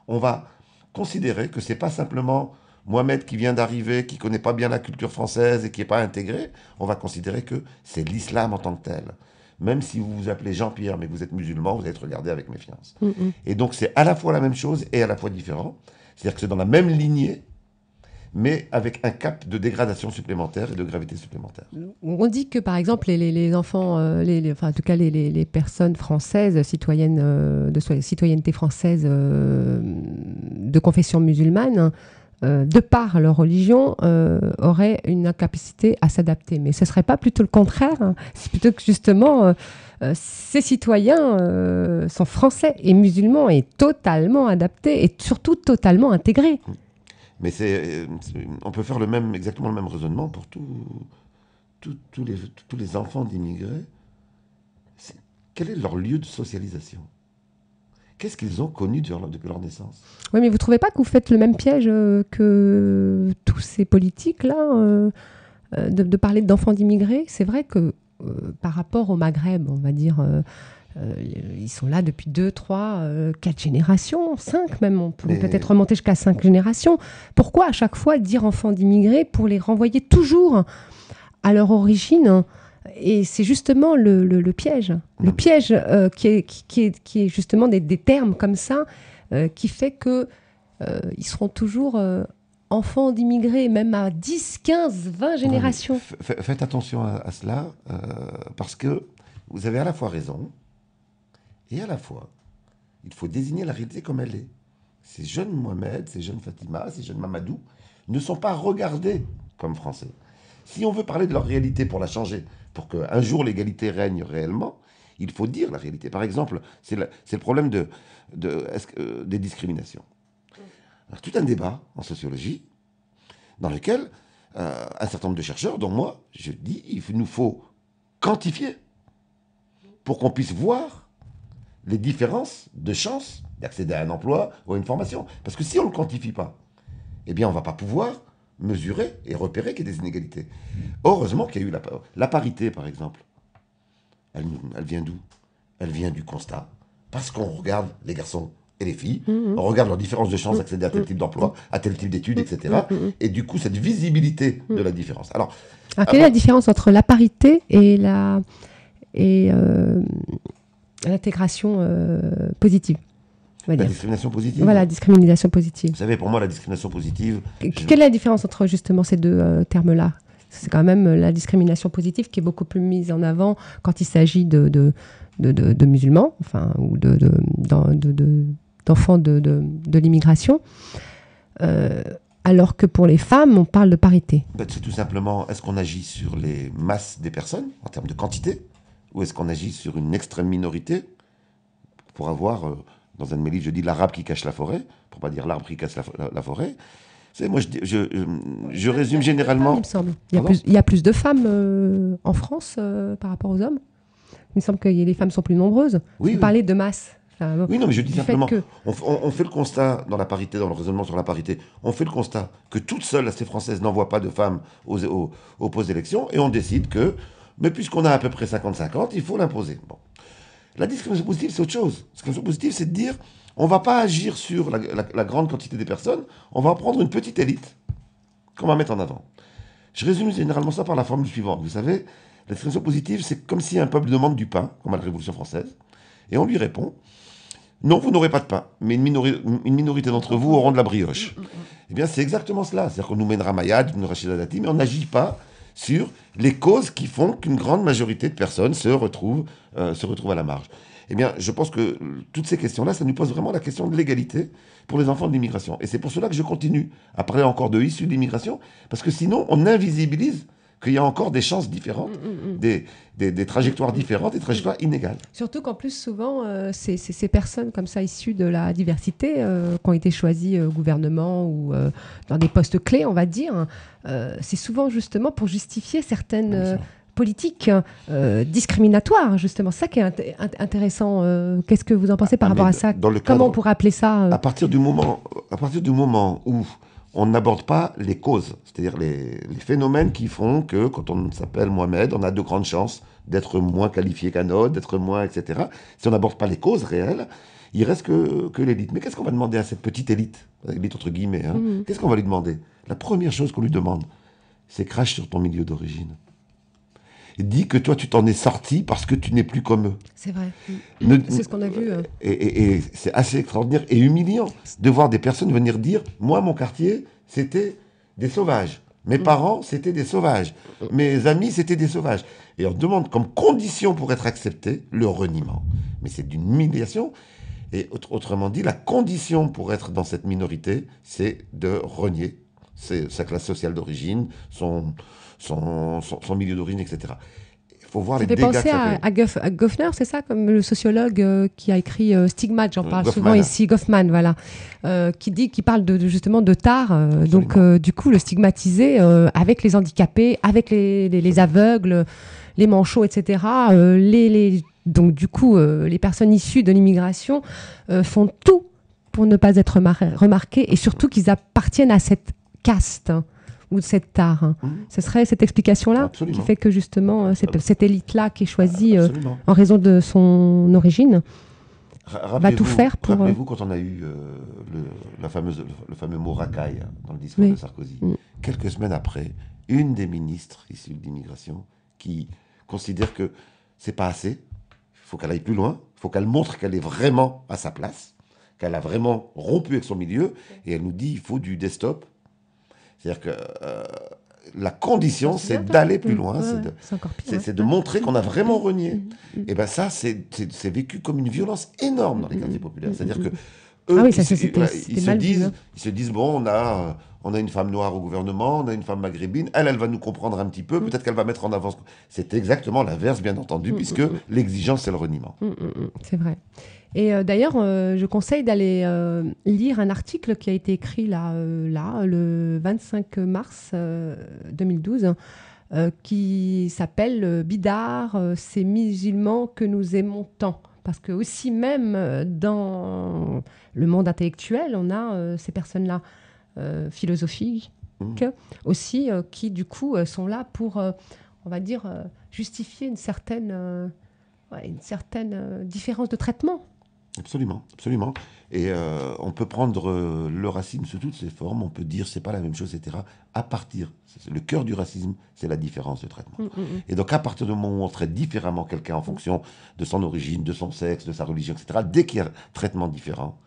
on va considérer que ce n'est pas simplement Mohamed qui vient d'arriver, qui ne connaît pas bien la culture française et qui n'est pas intégré. On va considérer que c'est l'islam en tant que tel. Même si vous vous appelez Jean-Pierre, mais que vous êtes musulman, vous allez être regardé avec méfiance. Et donc, c'est à la fois la même chose et à la fois différent. C'est-à-dire que c'est dans la même lignée, mais avec un cap de dégradation supplémentaire et de gravité supplémentaire. On dit que, par exemple, les enfants, enfin, en tout cas les personnes françaises, citoyennes de citoyenneté française de confession musulmane, de par leur religion, auraient une incapacité à s'adapter. Mais ce ne serait pas plutôt le contraire, hein. C'est plutôt que justement, ces citoyens sont français et musulmans et totalement adaptés et surtout totalement intégrés. Mais on peut faire exactement le même raisonnement pour tous les enfants d'immigrés. Quel est leur lieu de socialisation ? Qu'est-ce qu'ils ont connu depuis leur naissance ? Oui, mais vous ne trouvez pas que vous faites le même piège que tous ces politiques-là, de parler d'enfants d'immigrés ? C'est vrai que par rapport au Maghreb, on va dire, ils sont là depuis 2, 3, 4 générations, 5 même, on peut peut-être remonter jusqu'à 5 générations. Pourquoi à chaque fois dire enfants d'immigrés pour les renvoyer toujours à leur origine ? Et c'est justement le piège. Le piège qui est justement des termes comme ça, qui fait que ils seront toujours enfants d'immigrés, même à 10, 15, 20 générations. Faites attention à cela, parce que vous avez à la fois raison, et à la fois, il faut désigner la réalité comme elle est. Ces jeunes Mohamed, ces jeunes Fatima, ces jeunes Mamadou ne sont pas regardés comme français. Si on veut parler de leur réalité pour la changer, pour qu'un jour l'égalité règne réellement, il faut dire la réalité. Par exemple, c'est le problème des discriminations. Alors, tout un débat en sociologie dans lequel un certain nombre de chercheurs, dont moi, je dis il nous faut quantifier pour qu'on puisse voir les différences de chances d'accéder à un emploi ou à une formation. Parce que si on ne le quantifie pas, eh bien on ne va pas pouvoir mesurer et repérer qu'il y a des inégalités. Heureusement qu'il y a eu la parité, par exemple. Elle vient d'où ? Elle vient du constat. Parce qu'on regarde les garçons et les filles, on regarde leurs différences de chances d'accéder à tel type d'emploi, à tel type d'études, etc. Et du coup, cette visibilité de la différence. Alors, quelle est la différence entre la parité et l'intégration positive ? on va dire. La discrimination positive. Voilà, discrimination positive. Vous savez, pour moi, la discrimination positive... Quelle est la différence entre justement ces deux termes-là? C'est quand même la discrimination positive qui est beaucoup plus mise en avant quand il s'agit de musulmans, enfin, ou d'enfants de l'immigration, alors que pour les femmes, on parle de parité. C'est tout simplement, est-ce qu'on agit sur les masses des personnes, en termes de quantité, ou est-ce qu'on agit sur une extrême minorité, pour avoir, dans un de mes livres, je dis l'arabe qui cache la forêt, pour pas dire l'arbre qui cache la forêt. Vous savez, moi, je résume généralement... Il me semble. Il y a plus de femmes en France par rapport aux hommes. Il me semble que les femmes sont plus nombreuses. Vous parlez de masse. Enfin, oui, non, mais je dis simplement, on fait le constat dans la parité, dans le raisonnement sur la parité, on fait le constat que toute seule, la société française n'envoie pas de femmes aux post-élections, et on décide que, mais puisqu'on a à peu près 50-50, il faut l'imposer. Bon. La discrimination positive, c'est autre chose. La discrimination positive, c'est de dire, on ne va pas agir sur la grande quantité des personnes, on va prendre une petite élite qu'on va mettre en avant. Je résume généralement ça par la formule suivante. Vous savez, la discrimination positive, c'est comme si un peuple demande du pain, comme à la Révolution française, et on lui répond, non, vous n'aurez pas de pain, mais une minorité d'entre vous auront de la brioche. Eh bien, c'est exactement cela. C'est-à-dire qu'on nous mène Ramayad, nous Rachida Dati, mais on n'agit pas sur les causes qui font qu'une grande majorité de personnes se retrouvent à la marge. Eh bien, je pense que toutes ces questions-là, ça nous pose vraiment la question de l'égalité pour les enfants de l'immigration. Et c'est pour cela que je continue à parler encore de issus de l'immigration, parce que sinon, on invisibilise qu'il y a encore des chances différentes, des trajectoires différentes, des trajectoires inégales. Surtout qu'en plus, souvent, ces personnes comme ça, issues de la diversité, qui ont été choisies au gouvernement ou dans des postes clés, on va dire, c'est souvent justement pour justifier certaines politiques discriminatoires, justement. Ça qui est intéressant. Qu'est-ce que vous en pensez par rapport à ça? Comment on pourrait appeler ça à partir du moment où on n'aborde pas les causes, c'est-à-dire les phénomènes qui font que, quand on s'appelle Mohamed, on a de grandes chances d'être moins qualifié qu'un autre, d'être moins, etc. Si on n'aborde pas les causes réelles, il reste que l'élite. Mais qu'est-ce qu'on va demander à cette petite élite, entre guillemets, hein, qu'est-ce qu'on va lui demander? La première chose qu'on lui demande, c'est crache sur ton milieu d'origine. Dis que toi, tu t'en es sorti parce que tu n'es plus comme eux. C'est vrai. C'est ce qu'on a vu. Et c'est assez extraordinaire et humiliant de voir des personnes venir dire « Moi, mon quartier, c'était des sauvages. Mes parents, c'était des sauvages. Mes amis, c'était des sauvages. » Et on demande comme condition pour être accepté le reniement. Mais c'est d'une humiliation. Et autrement dit, la condition pour être dans cette minorité, c'est de renier sa classe sociale d'origine, son milieu d'origine, etc. Il faut voir les dégâts que ça fait. À Goffner, c'est ça, comme le sociologue qui a écrit Stigmate, j'en parle souvent ici, Goffman, voilà, qui parle justement de tard, donc du coup le stigmatiser avec les handicapés, avec les aveugles, les manchots, etc. Donc du coup, les personnes issues de l'immigration font tout pour ne pas être remarquées et surtout qu'ils appartiennent à cette caste ou de cette tare. Ce serait cette explication-là qui fait que justement cette élite-là qui est choisie en raison de son origine va tout faire pour... Rappelez-vous quand on a eu le fameux mot racaille dans le discours de Sarkozy. Quelques semaines après, une des ministres issues de l'immigration qui considère que c'est pas assez, il faut qu'elle aille plus loin, il faut qu'elle montre qu'elle est vraiment à sa place, qu'elle a vraiment rompu avec son milieu, et elle nous dit il faut du desktop. C'est-à-dire que la condition, c'est d'aller plus loin, c'est de montrer qu'on a vraiment renié. Et bien ça, c'est vécu comme une violence énorme dans les quartiers populaires. C'est-à-dire que eux, ils se disent, bon, on a une femme noire au gouvernement, on a une femme maghrébine, elle va nous comprendre un petit peu, peut-être qu'elle va mettre en avant... C'est exactement l'inverse, bien entendu, puisque l'exigence, c'est le reniement. C'est vrai. Et d'ailleurs, je conseille d'aller lire un article qui a été écrit le 25 mars 2012, qui s'appelle « Bidar, ces musulmans que nous aimons tant ». Parce que aussi même dans le monde intellectuel, on a ces personnes-là, philosophiques aussi, qui du coup sont là pour, on va dire, justifier une certaine différence de traitement. Absolument, absolument. Et on peut prendre le racisme sous toutes ses formes, on peut dire c'est pas la même chose, etc. À partir, le cœur du racisme, c'est la différence de traitement. Et donc à partir du moment où on traite différemment quelqu'un en fonction de son origine, de son sexe, de sa religion, etc., dès qu'il y a un traitement différent,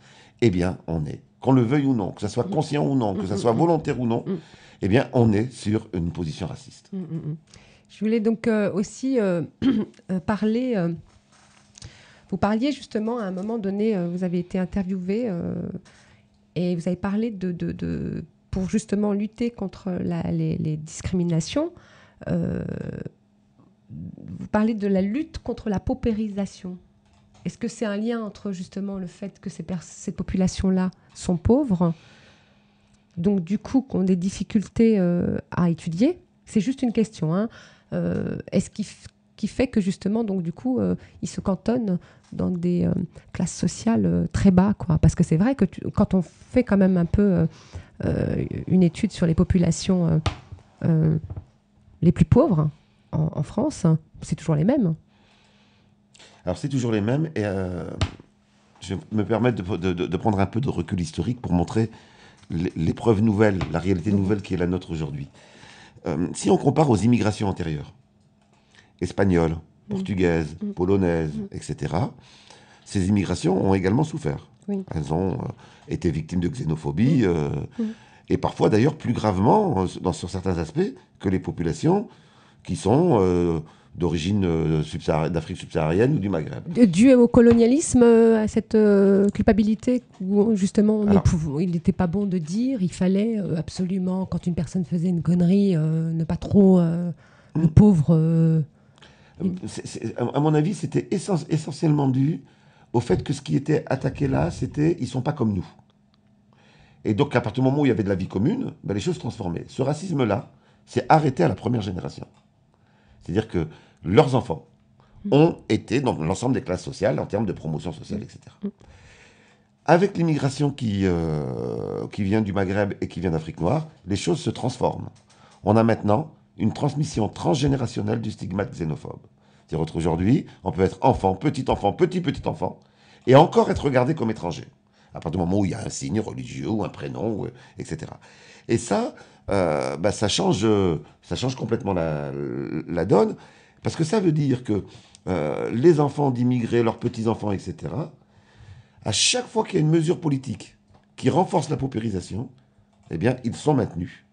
eh bien on est, qu'on le veuille ou non, que ça soit conscient ou non, que ça soit volontaire ou non, eh bien on est sur une position raciste. Je voulais donc aussi parler... Vous parliez justement, à un moment donné, vous avez été interviewé et vous avez parlé pour justement lutter contre les discriminations, vous parlez de la lutte contre la paupérisation. Est-ce que c'est un lien entre justement le fait que ces populations-là sont pauvres, donc du coup qui ont des difficultés à étudier? C'est juste une question, hein. Est-ce qui fait que justement, donc du coup, ils se cantonnent dans des classes sociales très bas, quoi. Parce que c'est vrai que quand on fait quand même un peu une étude sur les populations les plus pauvres en France, c'est toujours les mêmes. Alors c'est toujours les mêmes, et je vais me permettre de prendre un peu de recul historique pour montrer les preuves nouvelles, la réalité nouvelle qui est la nôtre aujourd'hui. Si on compare aux immigrations antérieures, espagnoles, portugaises, polonaises, etc., ces immigrations ont également souffert. Oui. Elles ont été victimes de xénophobie, et parfois d'ailleurs plus gravement, sur certains aspects, que les populations qui sont d'origine d'Afrique subsaharienne ou du Maghreb. Dû au colonialisme, à cette culpabilité où justement il n'était pas bon de dire, il fallait absolument, quand une personne faisait une connerie, ne pas trop le pauvre... à mon avis, c'était essentiellement dû au fait que ce qui était attaqué là, c'était ils sont pas comme nous. Et donc, à partir du moment où il y avait de la vie commune, ben, les choses se transformaient. Ce racisme-là s'est arrêté à la première génération. C'est-à-dire que leurs enfants ont été dans l'ensemble des classes sociales en termes de promotion sociale, etc. Avec l'immigration qui vient du Maghreb et qui vient d'Afrique noire, les choses se transforment. On a maintenant une transmission transgénérationnelle du stigmate xénophobe. C'est-à-dire qu'aujourd'hui, on peut être enfant, petit enfant, et encore être regardé comme étranger, à partir du moment où il y a un signe religieux ou un prénom, etc. Et ça, ça change complètement la donne, parce que ça veut dire que les enfants d'immigrés, leurs petits-enfants, etc., à chaque fois qu'il y a une mesure politique qui renforce la paupérisation, eh bien, ils sont maintenus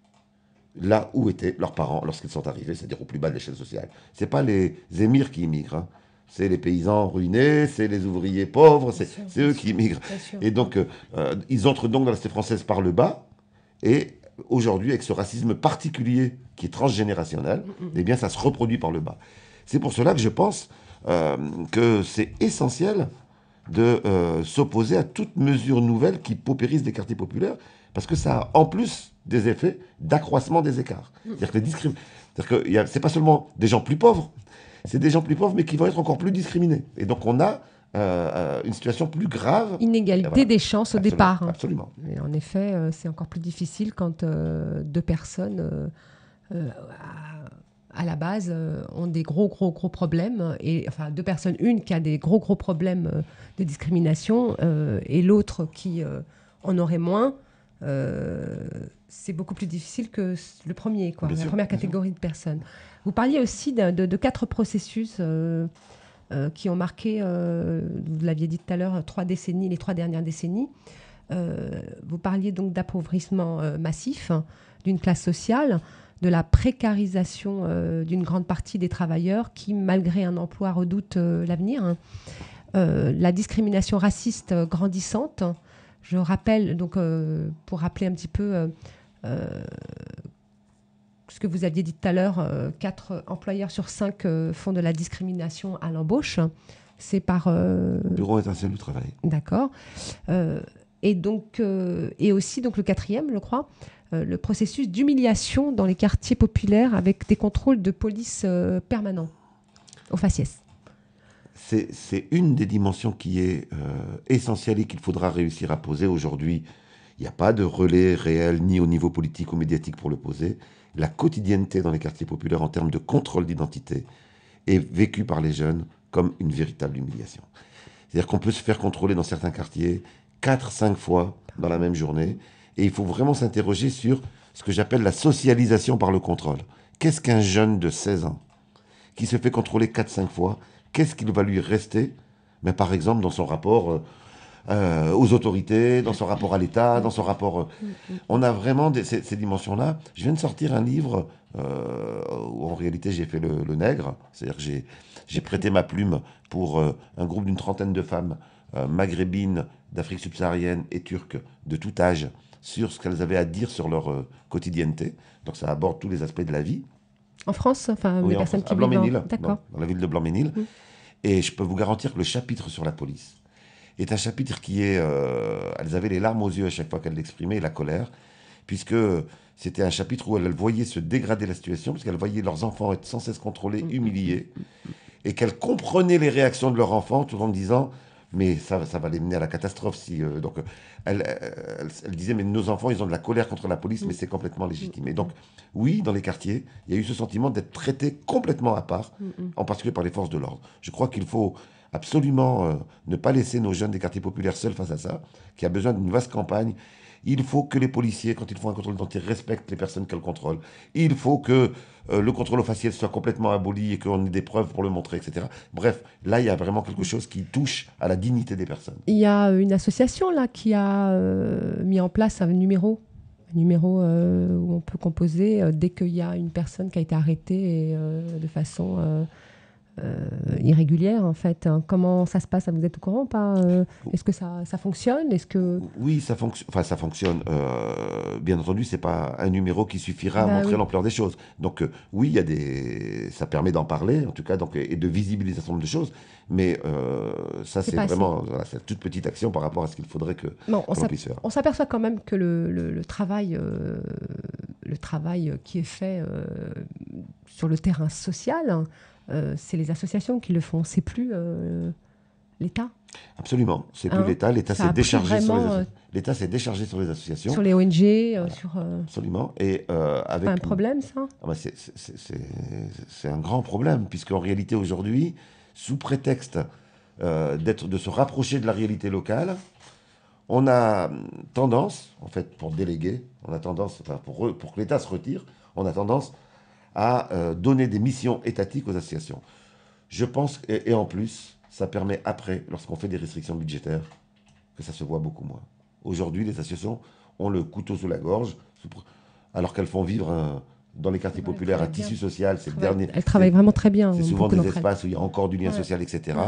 là où étaient leurs parents lorsqu'ils sont arrivés, c'est-à-dire au plus bas de l'échelle sociale. Ce n'est pas les émirs qui immigrent, hein. C'est les paysans ruinés, c'est les ouvriers pauvres, c'est eux qui immigrent. Et donc, ils entrent donc dans la société française par le bas, et aujourd'hui, avec ce racisme particulier qui est transgénérationnel, eh bien, ça se reproduit par le bas. C'est pour cela que je pense que c'est essentiel de s'opposer à toute mesure nouvelle qui paupérise les quartiers populaires, parce que ça a en plus des effets d'accroissement des écarts. C'est-à-dire que c'est pas seulement des gens plus pauvres, c'est des gens plus pauvres, mais qui vont être encore plus discriminés. Et donc on a une situation plus grave. Inégalité des chances au départ. Absolument. Et en effet, c'est encore plus difficile quand deux personnes, à la base, ont des gros problèmes. Et, enfin, deux personnes, une qui a des gros problèmes de discrimination et l'autre qui en aurait moins. C'est beaucoup plus difficile que le premier, quoi, la première catégorie de personnes. Vous parliez aussi de 4 processus qui ont marqué, vous l'aviez dit tout à l'heure, les 3 dernières décennies. Vous parliez donc d'appauvrissement massif d'une classe sociale, de la précarisation d'une grande partie des travailleurs qui, malgré un emploi, redoutent l'avenir. La discrimination raciste grandissante. Je rappelle, donc, pour rappeler un petit peu ce que vous aviez dit tout à l'heure, 4 employeurs sur 5 font de la discrimination à l'embauche. C'est par... Bureau international du travail. D'accord. Et aussi, donc, le 4e, je crois, le processus d'humiliation dans les quartiers populaires avec des contrôles de police permanents au faciès. C'est une des dimensions qui est essentielle et qu'il faudra réussir à poser aujourd'hui. Il n'y a pas de relais réel, ni au niveau politique ou médiatique pour le poser. La quotidienneté dans les quartiers populaires en termes de contrôle d'identité est vécue par les jeunes comme une véritable humiliation. C'est-à-dire qu'on peut se faire contrôler dans certains quartiers 4-5 fois dans la même journée. Et il faut vraiment s'interroger sur ce que j'appelle la socialisation par le contrôle. Qu'est-ce qu'un jeune de 16 ans qui se fait contrôler 4-5 fois, qu'est-ce qu'il va lui rester? Mais par exemple, dans son rapport aux autorités, dans son rapport à l'État, dans son rapport... on a vraiment ces dimensions-là. Je viens de sortir un livre où en réalité j'ai fait le nègre. C'est-à-dire que j'ai prêté ma plume pour un groupe d'une 30aine de femmes maghrébines, d'Afrique subsaharienne et turques de tout âge sur ce qu'elles avaient à dire sur leur quotidienneté. Donc ça aborde tous les aspects de la vie. En France, enfin, oui, les personnes qui vivent Blanc-Ménil, d'accord. Dans la ville de Blanc-Ménil. Et je peux vous garantir que le chapitre sur la police est un chapitre qui est... elles avaient les larmes aux yeux à chaque fois qu'elles l'exprimaient, et la colère, puisque c'était un chapitre où elles voyaient se dégrader la situation, parce qu'elles voyaient leurs enfants être sans cesse contrôlés, humiliés, et qu'elles comprenaient les réactions de leurs enfants tout en disant... Mais ça va les mener à la catastrophe. Donc, elle disait, mais nos enfants, ils ont de la colère contre la police, mais c'est complètement légitime. Et donc, oui, dans les quartiers, il y a eu ce sentiment d'être traités complètement à part, en particulier par les forces de l'ordre. Je crois qu'il faut absolument ne pas laisser nos jeunes des quartiers populaires seuls face à ça, qui a besoin d'une vaste campagne. Il faut que les policiers, quand ils font un contrôle d'identité, respectent les personnes qu'elles contrôlent. Il faut que le contrôle au faciès soit complètement aboli et qu'on ait des preuves pour le montrer, etc. Bref, là, il y a vraiment quelque chose qui touche à la dignité des personnes. Il y a une association là qui a mis en place un numéro où on peut composer dès qu'il y a une personne qui a été arrêtée et, de façon... irrégulière en fait. Comment ça se passe? Vous êtes au courant pas? Est-ce que ça fonctionne? Est-ce que... Oui, ça fonctionne. Bien entendu, c'est pas un numéro qui suffira à montrer l'ampleur des choses. Donc oui, ça permet d'en parler en tout cas, donc, et de visibiliser un certain nombre de choses. Mais ça, c'est vraiment c'est une toute petite action par rapport à ce qu'il faudrait que l'on puisse faire. On s'aperçoit quand même que le travail qui est fait sur le terrain social, c'est les associations qui le font, c'est plus l'État. Absolument, c'est plus l'État. L'État s'est déchargé sur les associations. Sur les ONG, Absolument. Et avec... C'est un problème, ça? C'est un grand problème, puisqu'en réalité, aujourd'hui, sous prétexte de se rapprocher de la réalité locale, on a tendance, en fait, pour déléguer, pour que l'État se retire, on a tendance à donner des missions étatiques aux associations. Je pense, et en plus, ça permet après, lorsqu'on fait des restrictions budgétaires, que ça se voit beaucoup moins. Aujourd'hui, les associations ont le couteau sous la gorge, alors qu'elles font vivre dans les quartiers populaires un tissu social. Elles travaillent vraiment très bien. C'est souvent des espaces où il y a encore du lien social, etc.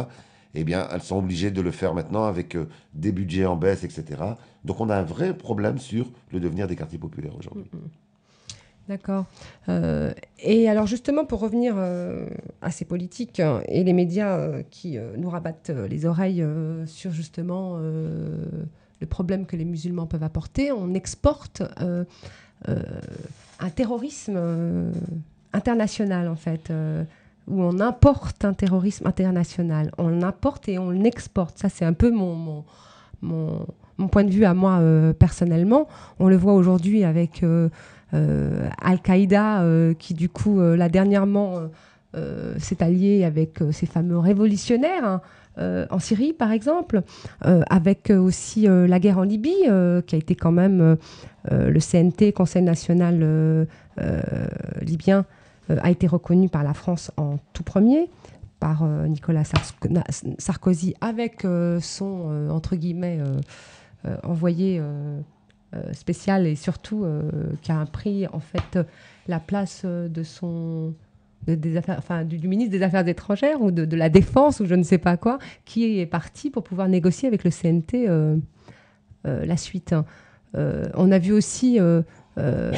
Eh bien, elles sont obligées de le faire maintenant avec des budgets en baisse, etc. Donc, on a un vrai problème sur le devenir des quartiers populaires aujourd'hui. D'accord. Et alors justement, pour revenir à ces politiques et les médias qui nous rabattent les oreilles sur justement le problème que les musulmans peuvent apporter, on exporte un terrorisme international en fait, où on importe un terrorisme international. On importe et on l'exporte. Ça, c'est un peu mon point de vue à moi personnellement. On le voit aujourd'hui avec... Al-Qaïda qui du coup là dernièrement s'est allié avec ces fameux révolutionnaires en Syrie par exemple, avec aussi la guerre en Libye qui a été quand même le CNT, Conseil national libyen, a été reconnu par la France en tout premier, par Nicolas Sarkozy avec son entre guillemets envoyé spécial, et surtout qui a pris en fait la place du ministre des Affaires étrangères ou de la Défense ou je ne sais pas quoi, qui est parti pour pouvoir négocier avec le CNT la suite. On a vu aussi, on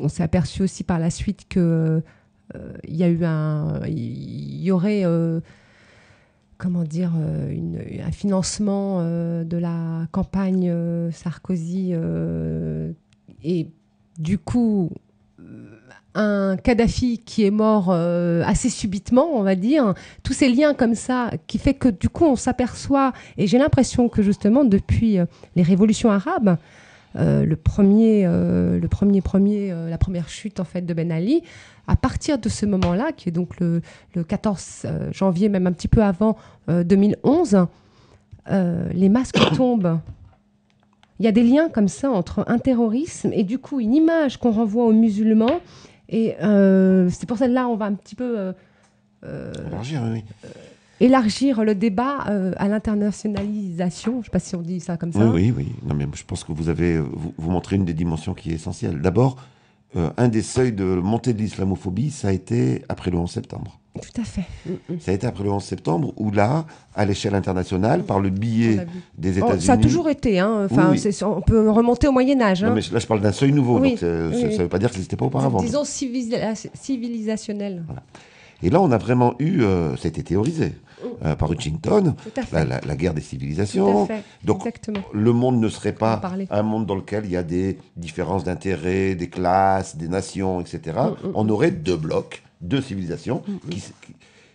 s'est aperçu aussi par la suite que il y aurait comment dire, un financement de la campagne Sarkozy et du coup un Kadhafi qui est mort assez subitement, on va dire, tous ces liens comme ça qui fait que du coup on s'aperçoit, et j'ai l'impression que justement depuis les révolutions arabes, la première chute en fait de Ben Ali. À partir de ce moment-là, qui est donc le 14 janvier, même un petit peu avant 2011, les masques tombent. Il y a des liens comme ça entre un terrorisme et du coup une image qu'on renvoie aux musulmans. Et c'est pour ça que là, on va un petit peu élargir le débat à l'internationalisation. Je ne sais pas si on dit ça comme ça. Oui. Non, mais je pense que vous montrez une des dimensions qui est essentielle. D'abord, un des seuils de montée de l'islamophobie, ça a été après le 11 septembre. Tout à fait. Ça a été après le 11 septembre, où là, à l'échelle internationale, par le biais des États-Unis... Ça a toujours été, hein. Enfin, oui. On peut remonter au Moyen-Âge. Non, mais là, je parle d'un seuil nouveau, donc ça ne veut pas dire que ça n'existait pas auparavant. Disons civilisationnel. Voilà. Et là, on a vraiment eu... ça a été théorisé par Huntington, la guerre des civilisations. Tout à fait. Donc, exactement. Le monde ne serait pas un monde dans lequel il y a des différences d'intérêts, des classes, des nations, etc. On aurait deux blocs, deux civilisations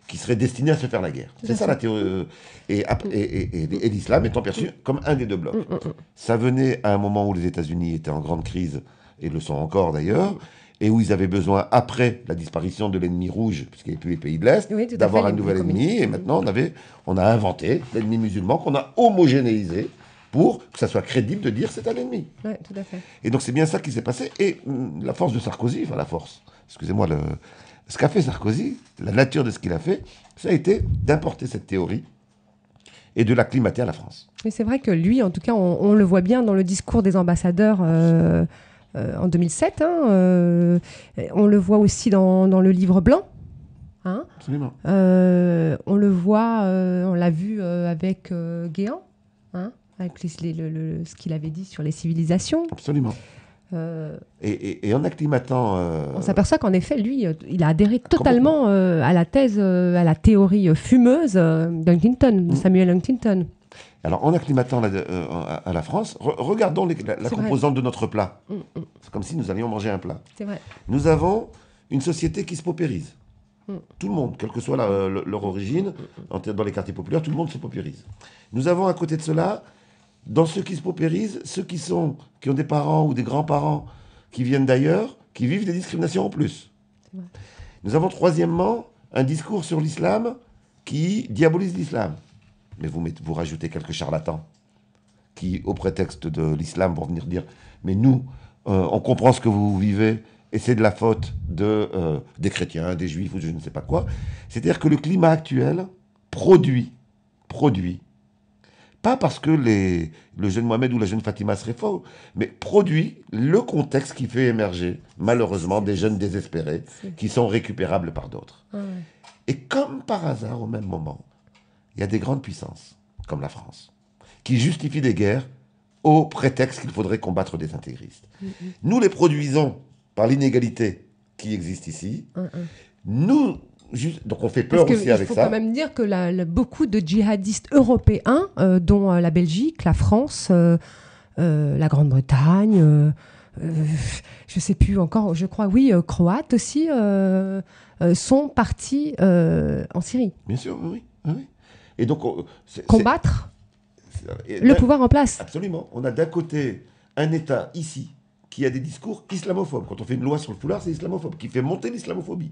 qui seraient destinées à se faire la guerre. C'est ça la théorie. Et l'islam étant perçu comme un des deux blocs. Ça venait à un moment où les États-Unis étaient en grande crise, et le sont encore d'ailleurs, et où ils avaient besoin, après la disparition de l'ennemi rouge, puisqu'il n'y avait plus les pays de l'Est, d'avoir un nouvel ennemi. Et maintenant, on a inventé l'ennemi musulman qu'on a homogénéisé pour que ça soit crédible de dire c'est un ennemi. Oui, tout à fait. Et donc c'est bien ça qui s'est passé. Et la force de Sarkozy, excusez-moi, ce qu'a fait Sarkozy, la nature de ce qu'il a fait, ça a été d'importer cette théorie et de l'acclimater à la France. Mais c'est vrai que lui, en tout cas, on le voit bien dans le discours des ambassadeurs en 2007. On le voit aussi dans le livre blanc. Absolument. On le voit, on l'a vu avec Guéant, avec ce qu'il avait dit sur les civilisations. Absolument. Et en acclimatant... On s'aperçoit qu'en effet, lui, il a adhéré totalement à la thèse, à la théorie fumeuse d'Huntington, de Samuel Huntington. Alors, en acclimatant à la France, regardons la composante de notre plat. C'est comme si nous allions manger un plat. C'est vrai. Nous avons une société qui se paupérise. Tout le monde, quelle que soit leur origine, dans les quartiers populaires, tout le monde se paupérise. Nous avons à côté de cela, dans ceux qui se paupérisent, ceux qui ont des parents ou des grands-parents qui viennent d'ailleurs, qui vivent des discriminations en plus. Nous avons troisièmement un discours sur l'islam qui diabolise l'islam. Mais vous rajoutez quelques charlatans qui, au prétexte de l'islam, vont venir dire « Mais nous, on comprend ce que vous vivez et c'est de la faute des chrétiens, des juifs ou je ne sais pas quoi. » C'est-à-dire que le climat actuel produit, pas parce que le jeune Mohamed ou la jeune Fatima serait faux, mais produit le contexte qui fait émerger, malheureusement, des jeunes désespérés qui sont récupérables par d'autres. Et comme par hasard, au même moment, il y a des grandes puissances, comme la France, qui justifient des guerres au prétexte qu'il faudrait combattre des intégristes. Nous les produisons par l'inégalité qui existe ici. Donc on fait peur aussi avec ça. Il faut quand même dire que beaucoup de djihadistes européens, dont la Belgique, la France, la Grande-Bretagne, je ne sais plus encore, je crois, croates aussi, sont partis en Syrie. Bien sûr, oui. Et donc, combattre le pouvoir en place. Absolument. On a d'un côté un État ici qui a des discours islamophobes. Quand on fait une loi sur le foulard, c'est islamophobe, qui fait monter l'islamophobie.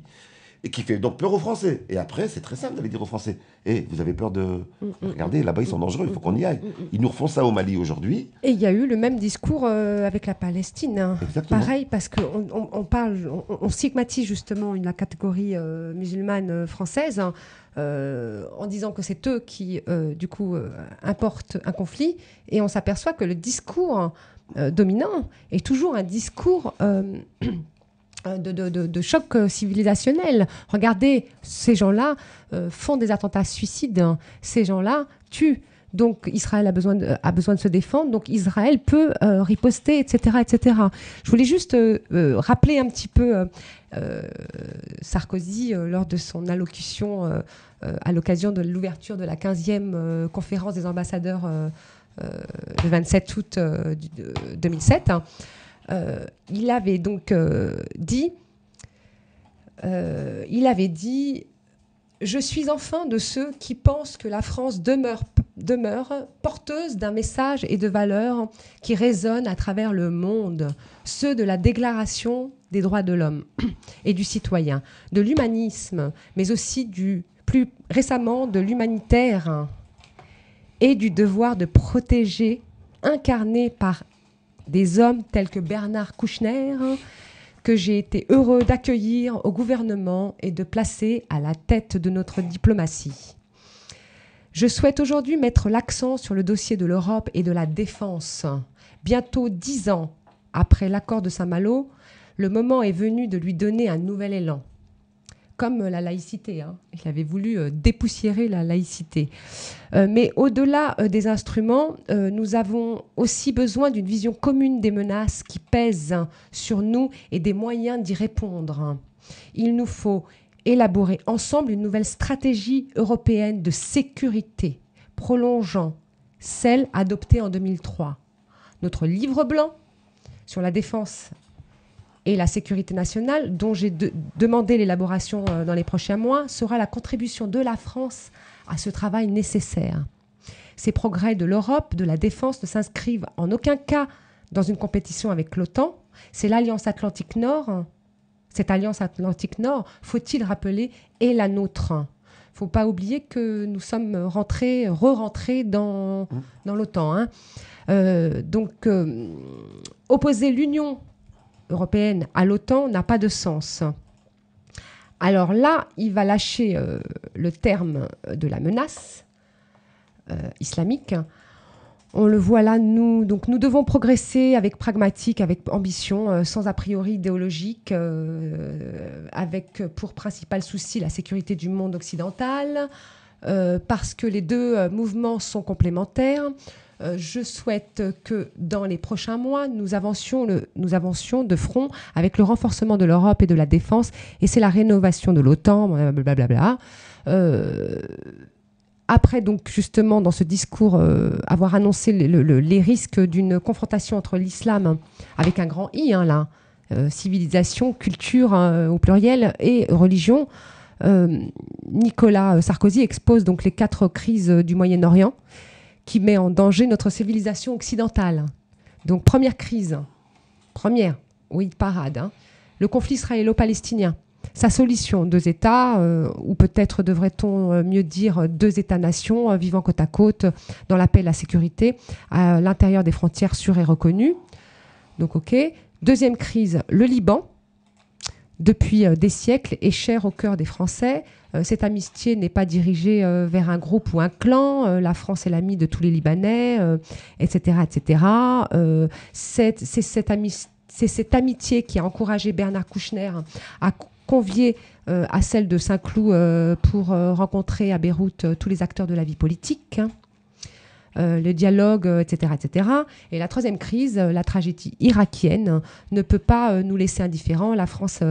Et qui fait donc peur aux Français. Et après, c'est très simple d'aller dire aux Français « vous avez peur de... Regardez, là-bas, ils sont dangereux, il faut qu'on y aille. » Ils nous refont ça au Mali aujourd'hui. Et il y a eu le même discours avec la Palestine. Exactement. Pareil, parce qu'on stigmatise justement la catégorie musulmane française en disant que c'est eux qui, du coup, importent un conflit. Et on s'aperçoit que le discours dominant est toujours un discours... de choc civilisationnel. Regardez, ces gens-là font des attentats suicides. Ces gens-là tuent. Donc Israël a besoin de se défendre. Donc Israël peut riposter, etc., etc. Je voulais juste rappeler un petit peu Sarkozy lors de son allocution à l'occasion de l'ouverture de la 15e conférence des ambassadeurs le 27 août 2007. Il avait donc dit « Je suis enfin de ceux qui pensent que la France demeure demeure porteuse d'un message et de valeurs qui résonnent à travers le monde, ceux de la Déclaration des droits de l'homme et du citoyen, de l'humanisme, mais aussi plus récemment de l'humanitaire et du devoir de protéger, incarné par des hommes tels que Bernard Kouchner, que j'ai été heureux d'accueillir au gouvernement et de placer à la tête de notre diplomatie. Je souhaite aujourd'hui mettre l'accent sur le dossier de l'Europe et de la défense. Bientôt 10 ans après l'accord de Saint-Malo, le moment est venu de lui donner un nouvel élan. Comme la laïcité, il avait voulu dépoussiérer la laïcité. Mais au-delà des instruments, nous avons aussi besoin d'une vision commune des menaces qui pèsent sur nous et des moyens d'y répondre. Il nous faut élaborer ensemble une nouvelle stratégie européenne de sécurité, prolongeant celle adoptée en 2003. Notre livre blanc sur la défense et la sécurité nationale, dont j'ai demandé l'élaboration dans les prochains mois, sera la contribution de la France à ce travail nécessaire. Ces progrès de l'Europe, de la défense, ne s'inscrivent en aucun cas dans une compétition avec l'OTAN. C'est l'Alliance Atlantique Nord. Cette Alliance Atlantique Nord, faut-il rappeler, est la nôtre. Il ne faut pas oublier que nous sommes re-rentrés dans l'OTAN. Opposer l'Union européenne à l'OTAN n'a pas de sens. Alors là, il va lâcher le terme de la menace islamique. On le voit là, nous devons progresser avec pragmatique, avec ambition, sans a priori idéologique, avec pour principal souci la sécurité du monde occidental, parce que les deux mouvements sont complémentaires. Je souhaite que dans les prochains mois, nous avancions de front avec le renforcement de l'Europe et de la défense, et c'est la rénovation de l'OTAN, blablabla. Après, donc, justement, dans ce discours, avoir annoncé les risques d'une confrontation entre l'islam, avec un grand I, civilisation, culture au pluriel, et religion, Nicolas Sarkozy expose donc les 4 crises du Moyen-Orient qui met en danger notre civilisation occidentale. Donc, première crise, parade, le conflit israélo-palestinien. Sa solution, 2 États, ou peut-être devrait-on mieux dire 2 États-nations vivant côte à côte dans la paix et la sécurité, à l'intérieur des frontières sûres et reconnues. Donc, OK. Deuxième crise, le Liban. Depuis des siècles, est cher au cœur des Français. Cette amitié n'est pas dirigée vers un groupe ou un clan. La France est l'amie de tous les Libanais, etc., etc. C'est cette amitié qui a encouragé Bernard Kouchner à convier à celle de Saint-Cloud pour rencontrer à Beyrouth tous les acteurs de la vie politique, le dialogue, etc., etc. Et la troisième crise, la tragédie irakienne, ne peut pas nous laisser indifférents. La France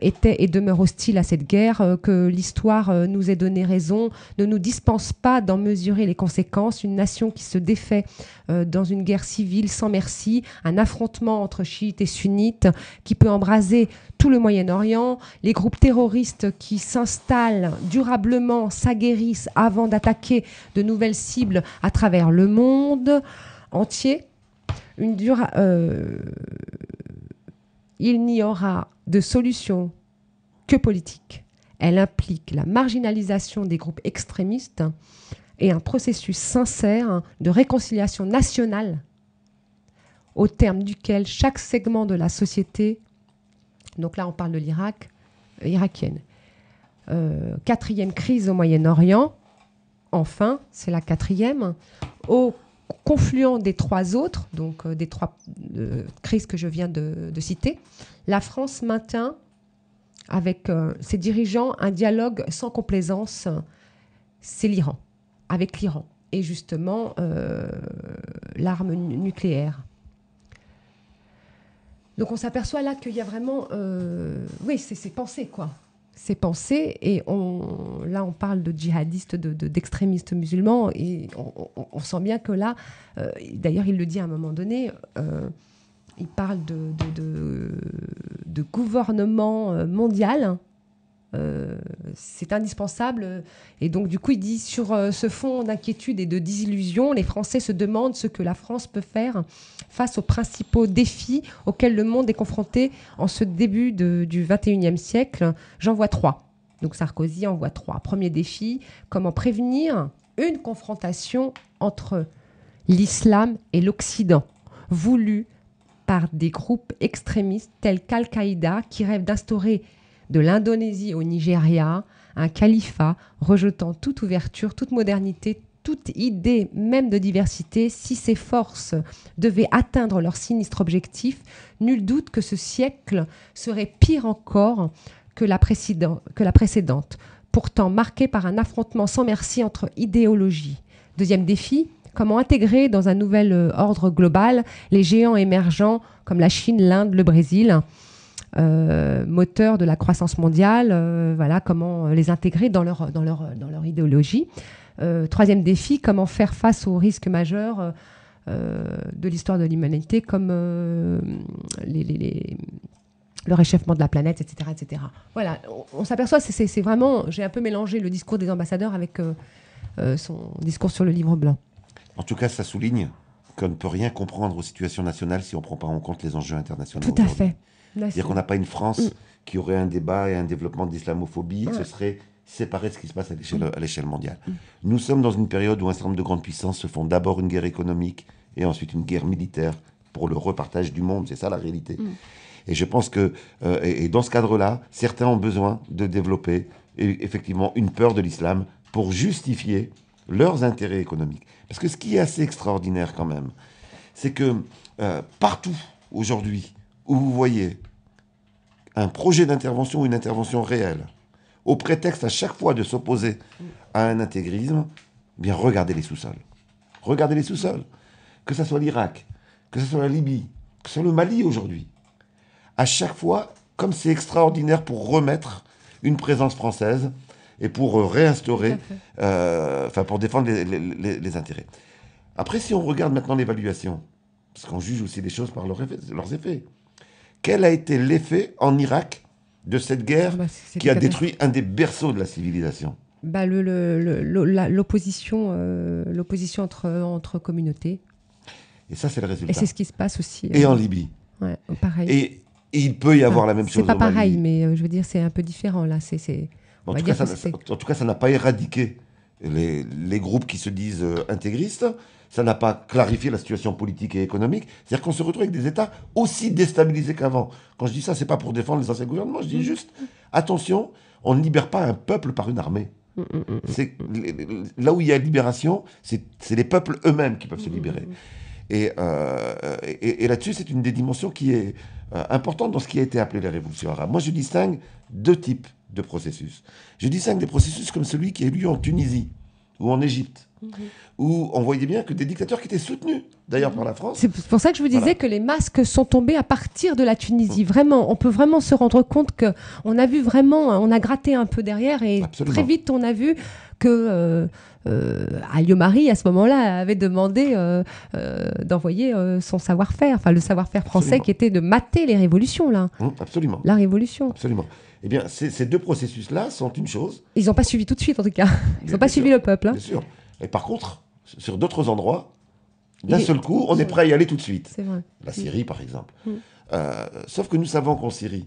était et demeure hostile à cette guerre, que l'histoire nous ait donné raison, ne nous dispense pas d'en mesurer les conséquences. Une nation qui se défait dans une guerre civile sans merci, un affrontement entre chiites et sunnites qui peut embraser tout le Moyen-Orient, les groupes terroristes qui s'installent durablement, s'aguerrissent avant d'attaquer de nouvelles cibles à travers le monde entier. Il n'y aura de solution que politique. Elle implique la marginalisation des groupes extrémistes et un processus sincère de réconciliation nationale au terme duquel chaque segment de la société, donc là on parle de l'Irak, irakienne. 4e crise au Moyen-Orient, enfin, c'est la 4e, au confluent des 3 autres, donc des 3 crises que je viens de citer, la France maintient avec ses dirigeants un dialogue sans complaisance, c'est l'Iran, avec l'Iran, et justement l'arme nucléaire. Donc on s'aperçoit là qu'il y a vraiment... oui, c'est pensé, quoi. C'est pensé, et là on parle de djihadistes, d'extrémistes musulmans, et on sent bien que là, d'ailleurs il le dit à un moment donné, il parle de gouvernement mondial, c'est indispensable. Et donc, du coup, il dit, sur ce fond d'inquiétude et de désillusion, les Français se demandent ce que la France peut faire face aux principaux défis auxquels le monde est confronté en ce début du XXIe siècle. J'en vois 3. Donc, Sarkozy en voit 3. Premier défi, comment prévenir une confrontation entre l'islam et l'Occident, voulue par des groupes extrémistes tels qu'Al-Qaïda qui rêvent d'instaurer de l'Indonésie au Nigeria, un califat rejetant toute ouverture, toute modernité, toute idée même de diversité. Si ces forces devaient atteindre leur sinistre objectif, nul doute que ce siècle serait pire encore que la précédente, pourtant marquée par un affrontement sans merci entre idéologies. Deuxième défi, comment intégrer dans un nouvel ordre global les géants émergents comme la Chine, l'Inde, le Brésil, moteur de la croissance mondiale, voilà, comment les intégrer dans leur idéologie. Troisième défi, comment faire face aux risques majeurs de l'histoire de l'humanité, comme le réchauffement de la planète, etc. etc. Voilà, on s'aperçoit, c'est vraiment, j'ai un peu mélangé le discours des ambassadeurs avec son discours sur le livre blanc. En tout cas, ça souligne qu'on ne peut rien comprendre aux situations nationales si on ne prend pas en compte les enjeux internationaux. Tout à fait. C'est-à-dire qu'on n'a pas une France qui aurait un débat et un développement d'islamophobie, ce serait séparé de ce qui se passe à l'échelle mondiale. Nous sommes dans une période où un certain nombre de grandes puissances se font d'abord une guerre économique et ensuite une guerre militaire pour le repartage du monde. C'est ça la réalité. Et je pense que, et dans ce cadre-là, certains ont besoin de développer effectivement une peur de l'islam pour justifier leurs intérêts économiques. Parce que ce qui est assez extraordinaire quand même, c'est que partout aujourd'hui où vous voyez un projet d'intervention ou une intervention réelle, au prétexte à chaque fois de s'opposer à un intégrisme, eh bien regardez les sous-sols. Regardez les sous-sols. Que ce soit l'Irak, que ce soit la Libye, que ce soit le Mali aujourd'hui. À chaque fois, comme c'est extraordinaire pour remettre une présence française et pour réinstaurer, pour défendre les intérêts. Après, si on regarde maintenant l'évaluation, parce qu'on juge aussi les choses par leurs effets, quel a été l'effet en Irak de cette guerre qui a détruit un des berceaux de la civilisation ? L'opposition entre communautés. Et ça, c'est le résultat. Et c'est ce qui se passe aussi. Et en Libye. Ouais, pareil. Et il peut y avoir la même chose au Mali. C'est pas pareil, mais je veux dire, c'est un peu différent là. En tout cas, ça n'a pas éradiqué les groupes qui se disent intégristes. Ça n'a pas clarifié la situation politique et économique. C'est-à-dire qu'on se retrouve avec des États aussi déstabilisés qu'avant. Quand je dis ça, c'est pas pour défendre les anciens gouvernements. Je dis juste, attention, on ne libère pas un peuple par une armée. Là où il y a libération, c'est les peuples eux-mêmes qui peuvent se libérer. Et là-dessus, c'est une des dimensions qui est importante dans ce qui a été appelé la révolution arabe. Moi, je distingue deux types de processus. Je distingue des processus comme celui qui a eu lieu en Tunisie ou en Égypte, où on voyait bien que des dictateurs qui étaient soutenus, d'ailleurs, par la France. C'est pour ça que je vous disais que les masques sont tombés à partir de la Tunisie. Vraiment, on peut vraiment se rendre compte qu'on a vu vraiment, on a gratté un peu derrière et très vite, on a vu que Alliot-Marie, à ce moment-là, avait demandé d'envoyer son savoir-faire, enfin le savoir-faire français qui était de mater les révolutions, là. Absolument. La révolution. Absolument. Eh bien, ces deux processus-là sont une chose. Ils n'ont pas suivi tout de suite, en tout cas. Ils n'ont pas suivi le peuple. Hein. Bien sûr. Et par contre, sur d'autres endroits, d'un seul coup, on est prêt à y aller tout de suite. C'est vrai. La Syrie, par exemple. Sauf que nous savons qu'en Syrie,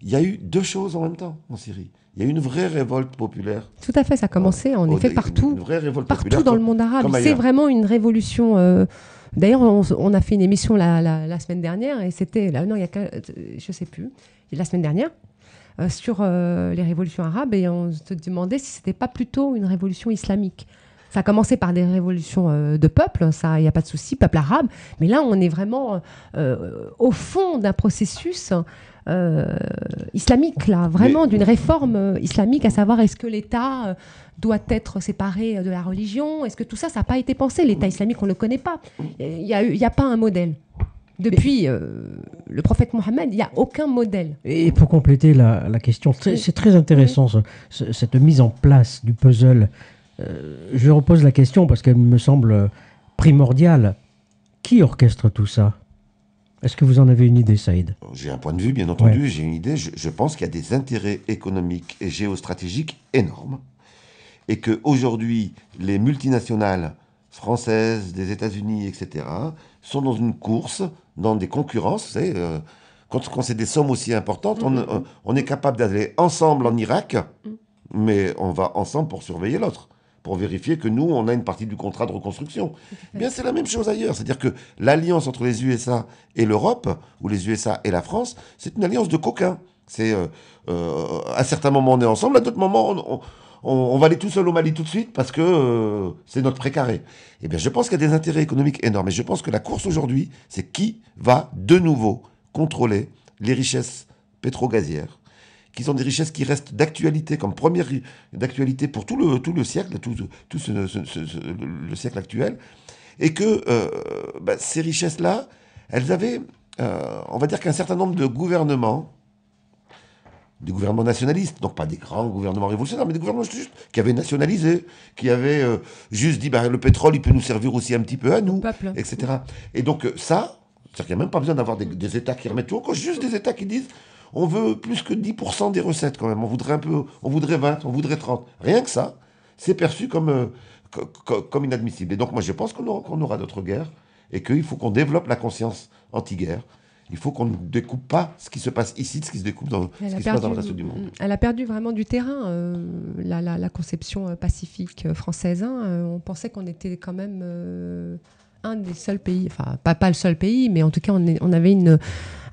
il y a eu deux choses en même temps en Syrie. Il y a eu une vraie révolte populaire. Tout à fait, ça a commencé en effet partout. Une vraie révolte partout dans le monde arabe. C'est vraiment une révolution. D'ailleurs, on a fait une émission la semaine dernière, et c'était, là, non, il y a, je sais plus, la semaine dernière, sur les révolutions arabes, et on se demandait si c'était pas plutôt une révolution islamique. Ça a commencé par des révolutions de peuple, ça, il n'y a pas de souci, peuple arabe, mais là, on est vraiment au fond d'un processus islamique, là, vraiment d'une réforme islamique, à savoir est-ce que l'État doit être séparé de la religion, est-ce que tout ça, ça n'a pas été pensé, l'État islamique, on ne le connaît pas, il n'y a pas un modèle. Depuis le prophète Mohammed, il n'y a aucun modèle. Et pour compléter la question, c'est très intéressant cette mise en place du puzzle. Je repose la question parce qu'elle me semble primordiale. Qui orchestre tout ça ? Est-ce que vous en avez une idée, Saïd? J'ai un point de vue, bien entendu, j'ai une idée. Je pense qu'il y a des intérêts économiques et géostratégiques énormes. Et qu'aujourd'hui, les multinationales françaises, des États-Unis, etc., sont dans une course, dans des concurrences. Vous savez, quand c'est des sommes aussi importantes, on est capable d'aller ensemble en Irak, mais on va ensemble pour surveiller l'autre, pour vérifier que nous, on a une partie du contrat de reconstruction. Bien, c'est la même chose ailleurs. C'est-à-dire que l'alliance entre les USA et l'Europe, ou les USA et la France, c'est une alliance de coquins. C'est, à certains moments, on est ensemble, à d'autres moments, on va aller tout seul au Mali tout de suite parce que c'est notre précaré. Eh bien, je pense qu'il y a des intérêts économiques énormes. Et je pense que la course aujourd'hui, c'est qui va de nouveau contrôler les richesses pétro-gazières, qui sont des richesses qui restent d'actualité, comme première d'actualité pour tout le siècle, le siècle actuel, et que ces richesses-là, elles avaient, on va dire qu'un certain nombre de gouvernements, des gouvernements nationalistes, donc pas des grands gouvernements révolutionnaires, mais des gouvernements juste qui avaient nationalisé, qui avaient juste dit le pétrole, il peut nous servir aussi un petit peu à nous, etc. Et donc ça, c'est-à-dire qu'il n'y a même pas besoin d'avoir des États qui remettent tout en cause, juste des États qui disent on veut plus que 10% des recettes quand même, on voudrait 20, on voudrait 30. Rien que ça, c'est perçu comme inadmissible. Et donc moi je pense qu'on aura d'autres guerres et qu'il faut qu'on développe la conscience anti-guerre. Il faut qu'on ne découpe pas ce qui se passe ici de ce qui se découpe dans le reste du monde. Elle a perdu vraiment du terrain, la conception pacifique française. On pensait qu'on était quand même un des seuls pays, enfin pas le seul pays, mais en tout cas on avait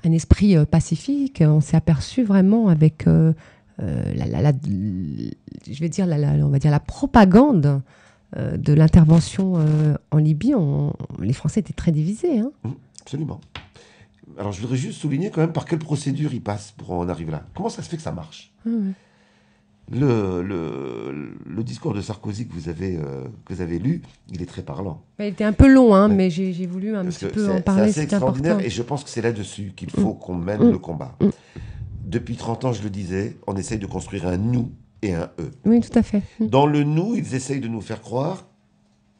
un esprit pacifique. On s'est aperçu vraiment avec je vais dire on va dire la propagande de l'intervention en Libye. Les Français étaient très divisés. Absolument. Alors, je voudrais juste souligner quand même par quelle procédure ils passent pour en arriver là. Comment ça se fait que ça marche ? Le discours de Sarkozy que vous avez lu, il est très parlant. Il était un peu long, mais j'ai voulu un petit peu en parler. C'est assez extraordinaire important. Et je pense que c'est là-dessus qu'il faut qu'on mène le combat. Depuis 30 ans, je le disais, on essaye de construire un nous et un eux. Oui, tout à fait. Dans le nous, ils essayent de nous faire croire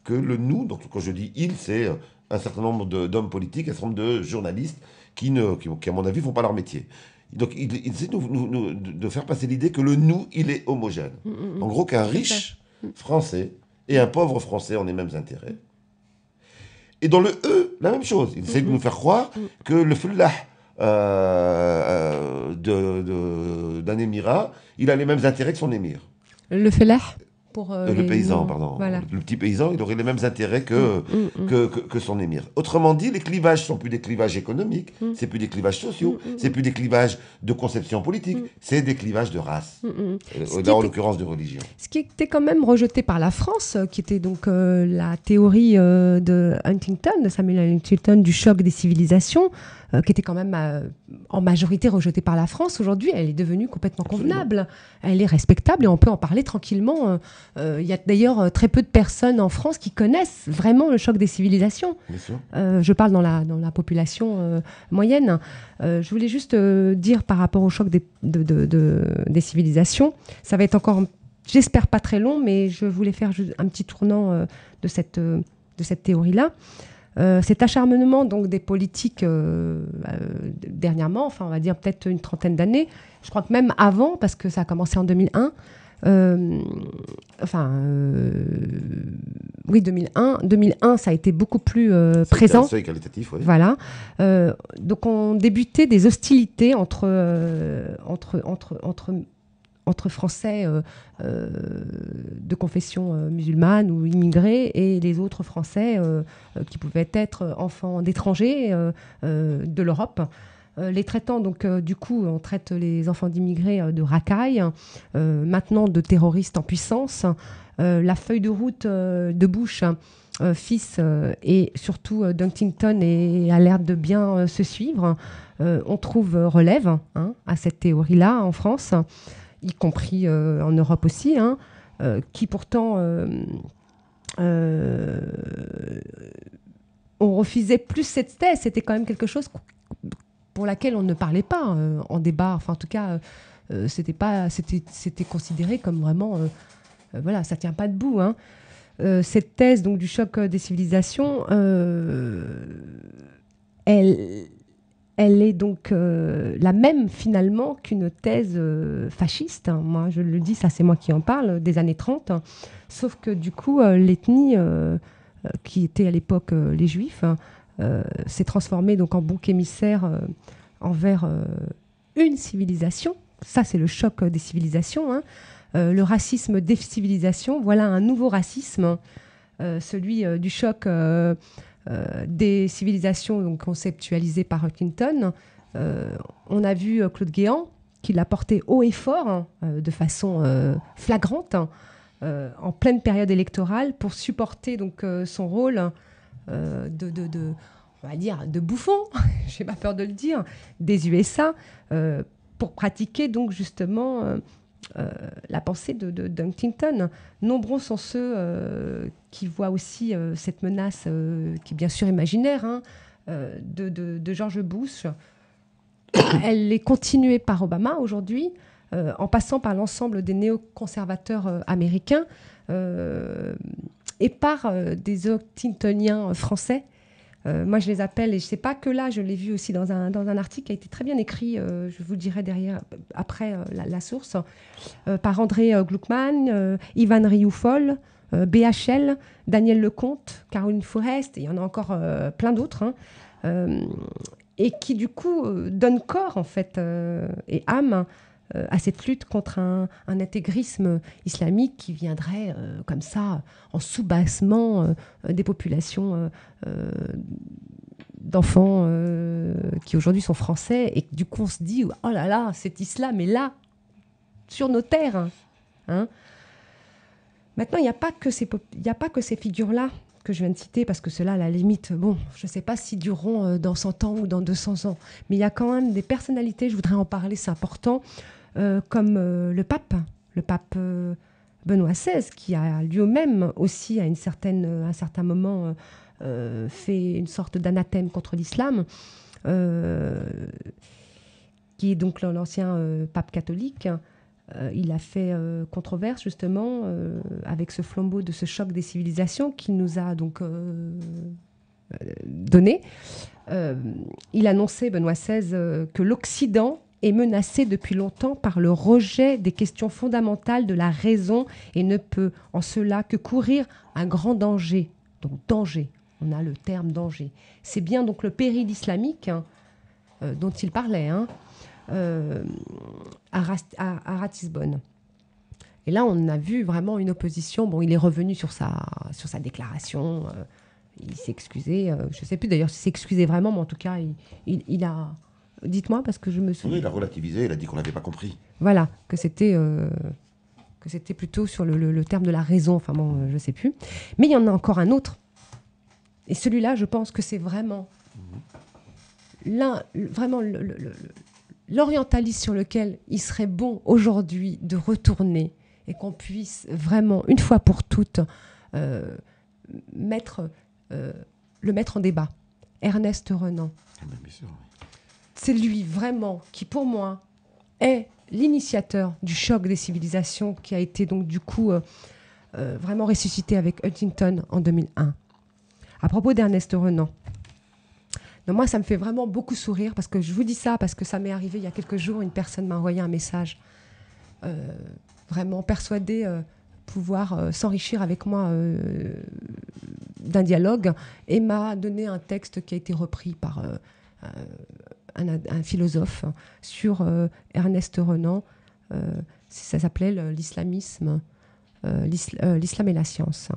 que le nous, donc quand je dis ils, c'est un certain nombre d'hommes politiques, un certain nombre de journalistes qui, à mon avis, ne font pas leur métier. Donc, ils essaient de faire passer l'idée que le nous, il est homogène. En gros, qu'un riche français et un pauvre français ont les mêmes intérêts. Et dans le eux, la même chose. Ils essaient de nous faire croire que le fellah d'un émirat, il a les mêmes intérêts que son émir. Le fellah le paysan, pardon. Voilà. Le petit paysan, il aurait les mêmes intérêts que son émir. Autrement dit, les clivages sont plus des clivages économiques, c'est plus des clivages sociaux, c'est plus des clivages de conception politique, c'est des clivages de race. Là, en l'occurrence, de religion. Ce qui était quand même rejeté par la France, qui était donc la théorie de Samuel Huntington, du choc des civilisations, qui était quand même en majorité rejetée par la France. Aujourd'hui, elle est devenue complètement convenable. Elle est respectable et on peut en parler tranquillement. Il y a d'ailleurs très peu de personnes en France qui connaissent vraiment le choc des civilisations. Bien sûr. Je parle dans la population moyenne. Je voulais juste dire par rapport au choc des civilisations, ça va être encore, j'espère pas très long, mais je voulais faire un petit tournant de cette théorie-là. Cet acharnement donc des politiques dernièrement, enfin on va dire peut-être une trentaine d'années, je crois que même avant, parce que ça a commencé en 2001, oui 2001 ça a été beaucoup plus présent. C'est qualitatif, oui. Voilà. Donc on débutait des hostilités entre Français de confession musulmane ou immigrés et les autres Français qui pouvaient être enfants d'étrangers de l'Europe. Les traitant, donc du coup, on traite les enfants d'immigrés de racailles, maintenant de terroristes en puissance. La feuille de route de Bush, fils et surtout d'Huntington a l'air de bien se suivre. On trouve relève à cette théorie-là en France, y compris en Europe aussi, qui pourtant on refusait plus cette thèse. C'était quand même quelque chose pour laquelle on ne parlait pas en débat. Enfin, en tout cas, c'était considéré comme vraiment, voilà, ça tient pas debout. Cette thèse donc du choc des civilisations, elle elle est donc la même finalement qu'une thèse fasciste. Moi, je le dis, ça c'est moi qui en parle, des années 30. Sauf que du coup, l'ethnie, qui était à l'époque les Juifs, s'est transformée donc en bouc émissaire envers une civilisation. Ça, c'est le choc des civilisations. Hein. Le racisme des civilisations, voilà un nouveau racisme, celui du choc des civilisations donc conceptualisées par Clinton. On a vu Claude Guéant qui l'a porté haut et fort, de façon flagrante, en pleine période électorale, pour supporter donc son rôle on va dire, de bouffon, j'ai pas peur de le dire, des USA, pour pratiquer donc justement la pensée de Clinton. Nombreux sont ceux qui voient aussi cette menace, qui est bien sûr imaginaire, hein, de George Bush. Elle est continuée par Obama aujourd'hui, en passant par l'ensemble des néoconservateurs américains et par des Clintoniens français. Moi, je les appelle, et je ne sais pas que là, je l'ai vu aussi dans un article qui a été très bien écrit, je vous le dirai derrière, après la source, par André Gluckman, Ivan Rioufol, BHL, Daniel Lecomte, Caroline Forest, et il y en a encore plein d'autres, hein, et qui du coup donnent corps en fait et âme à cette lutte contre un intégrisme islamique qui viendrait comme ça en soubassement des populations d'enfants qui aujourd'hui sont français, et du coup on se dit oh là là, cet islam est là sur nos terres, hein. Maintenant, il n'y a pas que ces figures-là que je viens de citer, parce que ceux-là, à la limite, bon, je ne sais pas s'ils dureront dans 100 ans ou dans 200 ans, mais il y a quand même des personnalités, je voudrais en parler, c'est important, comme le pape Benoît XVI, qui a lui-même aussi, à un certain moment, fait une sorte d'anathème contre l'islam, qui est donc l'ancien pape catholique. Il a fait controverse justement avec ce flambeau de ce choc des civilisations qu'il nous a donc donné. Il annonçait, Benoît XVI, que l'Occident est menacé depuis longtemps par le rejet des questions fondamentales de la raison et ne peut en cela que courir un grand danger. Donc danger, on a le terme danger. C'est bien donc le péril islamique, hein, dont il parlait, hein, à Ratisbonne. Et là, on a vu vraiment une opposition. Bon, il est revenu sur sa déclaration. Il s'est excusé. Je ne sais plus d'ailleurs s'il s'est excusé vraiment, mais en tout cas, il a... Dites-moi, parce que je me souviens... Oui, il a relativisé, il a dit qu'on n'avait pas compris. Voilà, que c'était plutôt sur le terme de la raison. Enfin bon, je ne sais plus. Mais il y en a encore un autre. Et celui-là, je pense que c'est vraiment... vraiment l'orientalisme sur lequel il serait bon aujourd'hui de retourner, et qu'on puisse vraiment, une fois pour toutes, le mettre en débat. Ernest Renan. Bien sûr, oui. C'est lui vraiment qui, pour moi, est l'initiateur du choc des civilisations, qui a été donc du coup vraiment ressuscité avec Huntington en 2001. À propos d'Ernest Renan, donc moi, ça me fait vraiment beaucoup sourire, parce que je vous dis ça parce que ça m'est arrivé il y a quelques jours. Une personne m'a envoyé un message vraiment persuadée pouvoir s'enrichir avec moi d'un dialogue, et m'a donné un texte qui a été repris par un philosophe sur Ernest Renan. Ça s'appelait l'islamisme, l'islam et la science.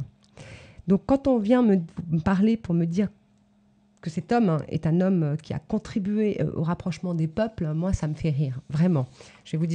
Donc quand on vient me parler pour me dire que cet homme est un homme qui a contribué au rapprochement des peuples, moi, ça me fait rire, vraiment. Je vais vous dire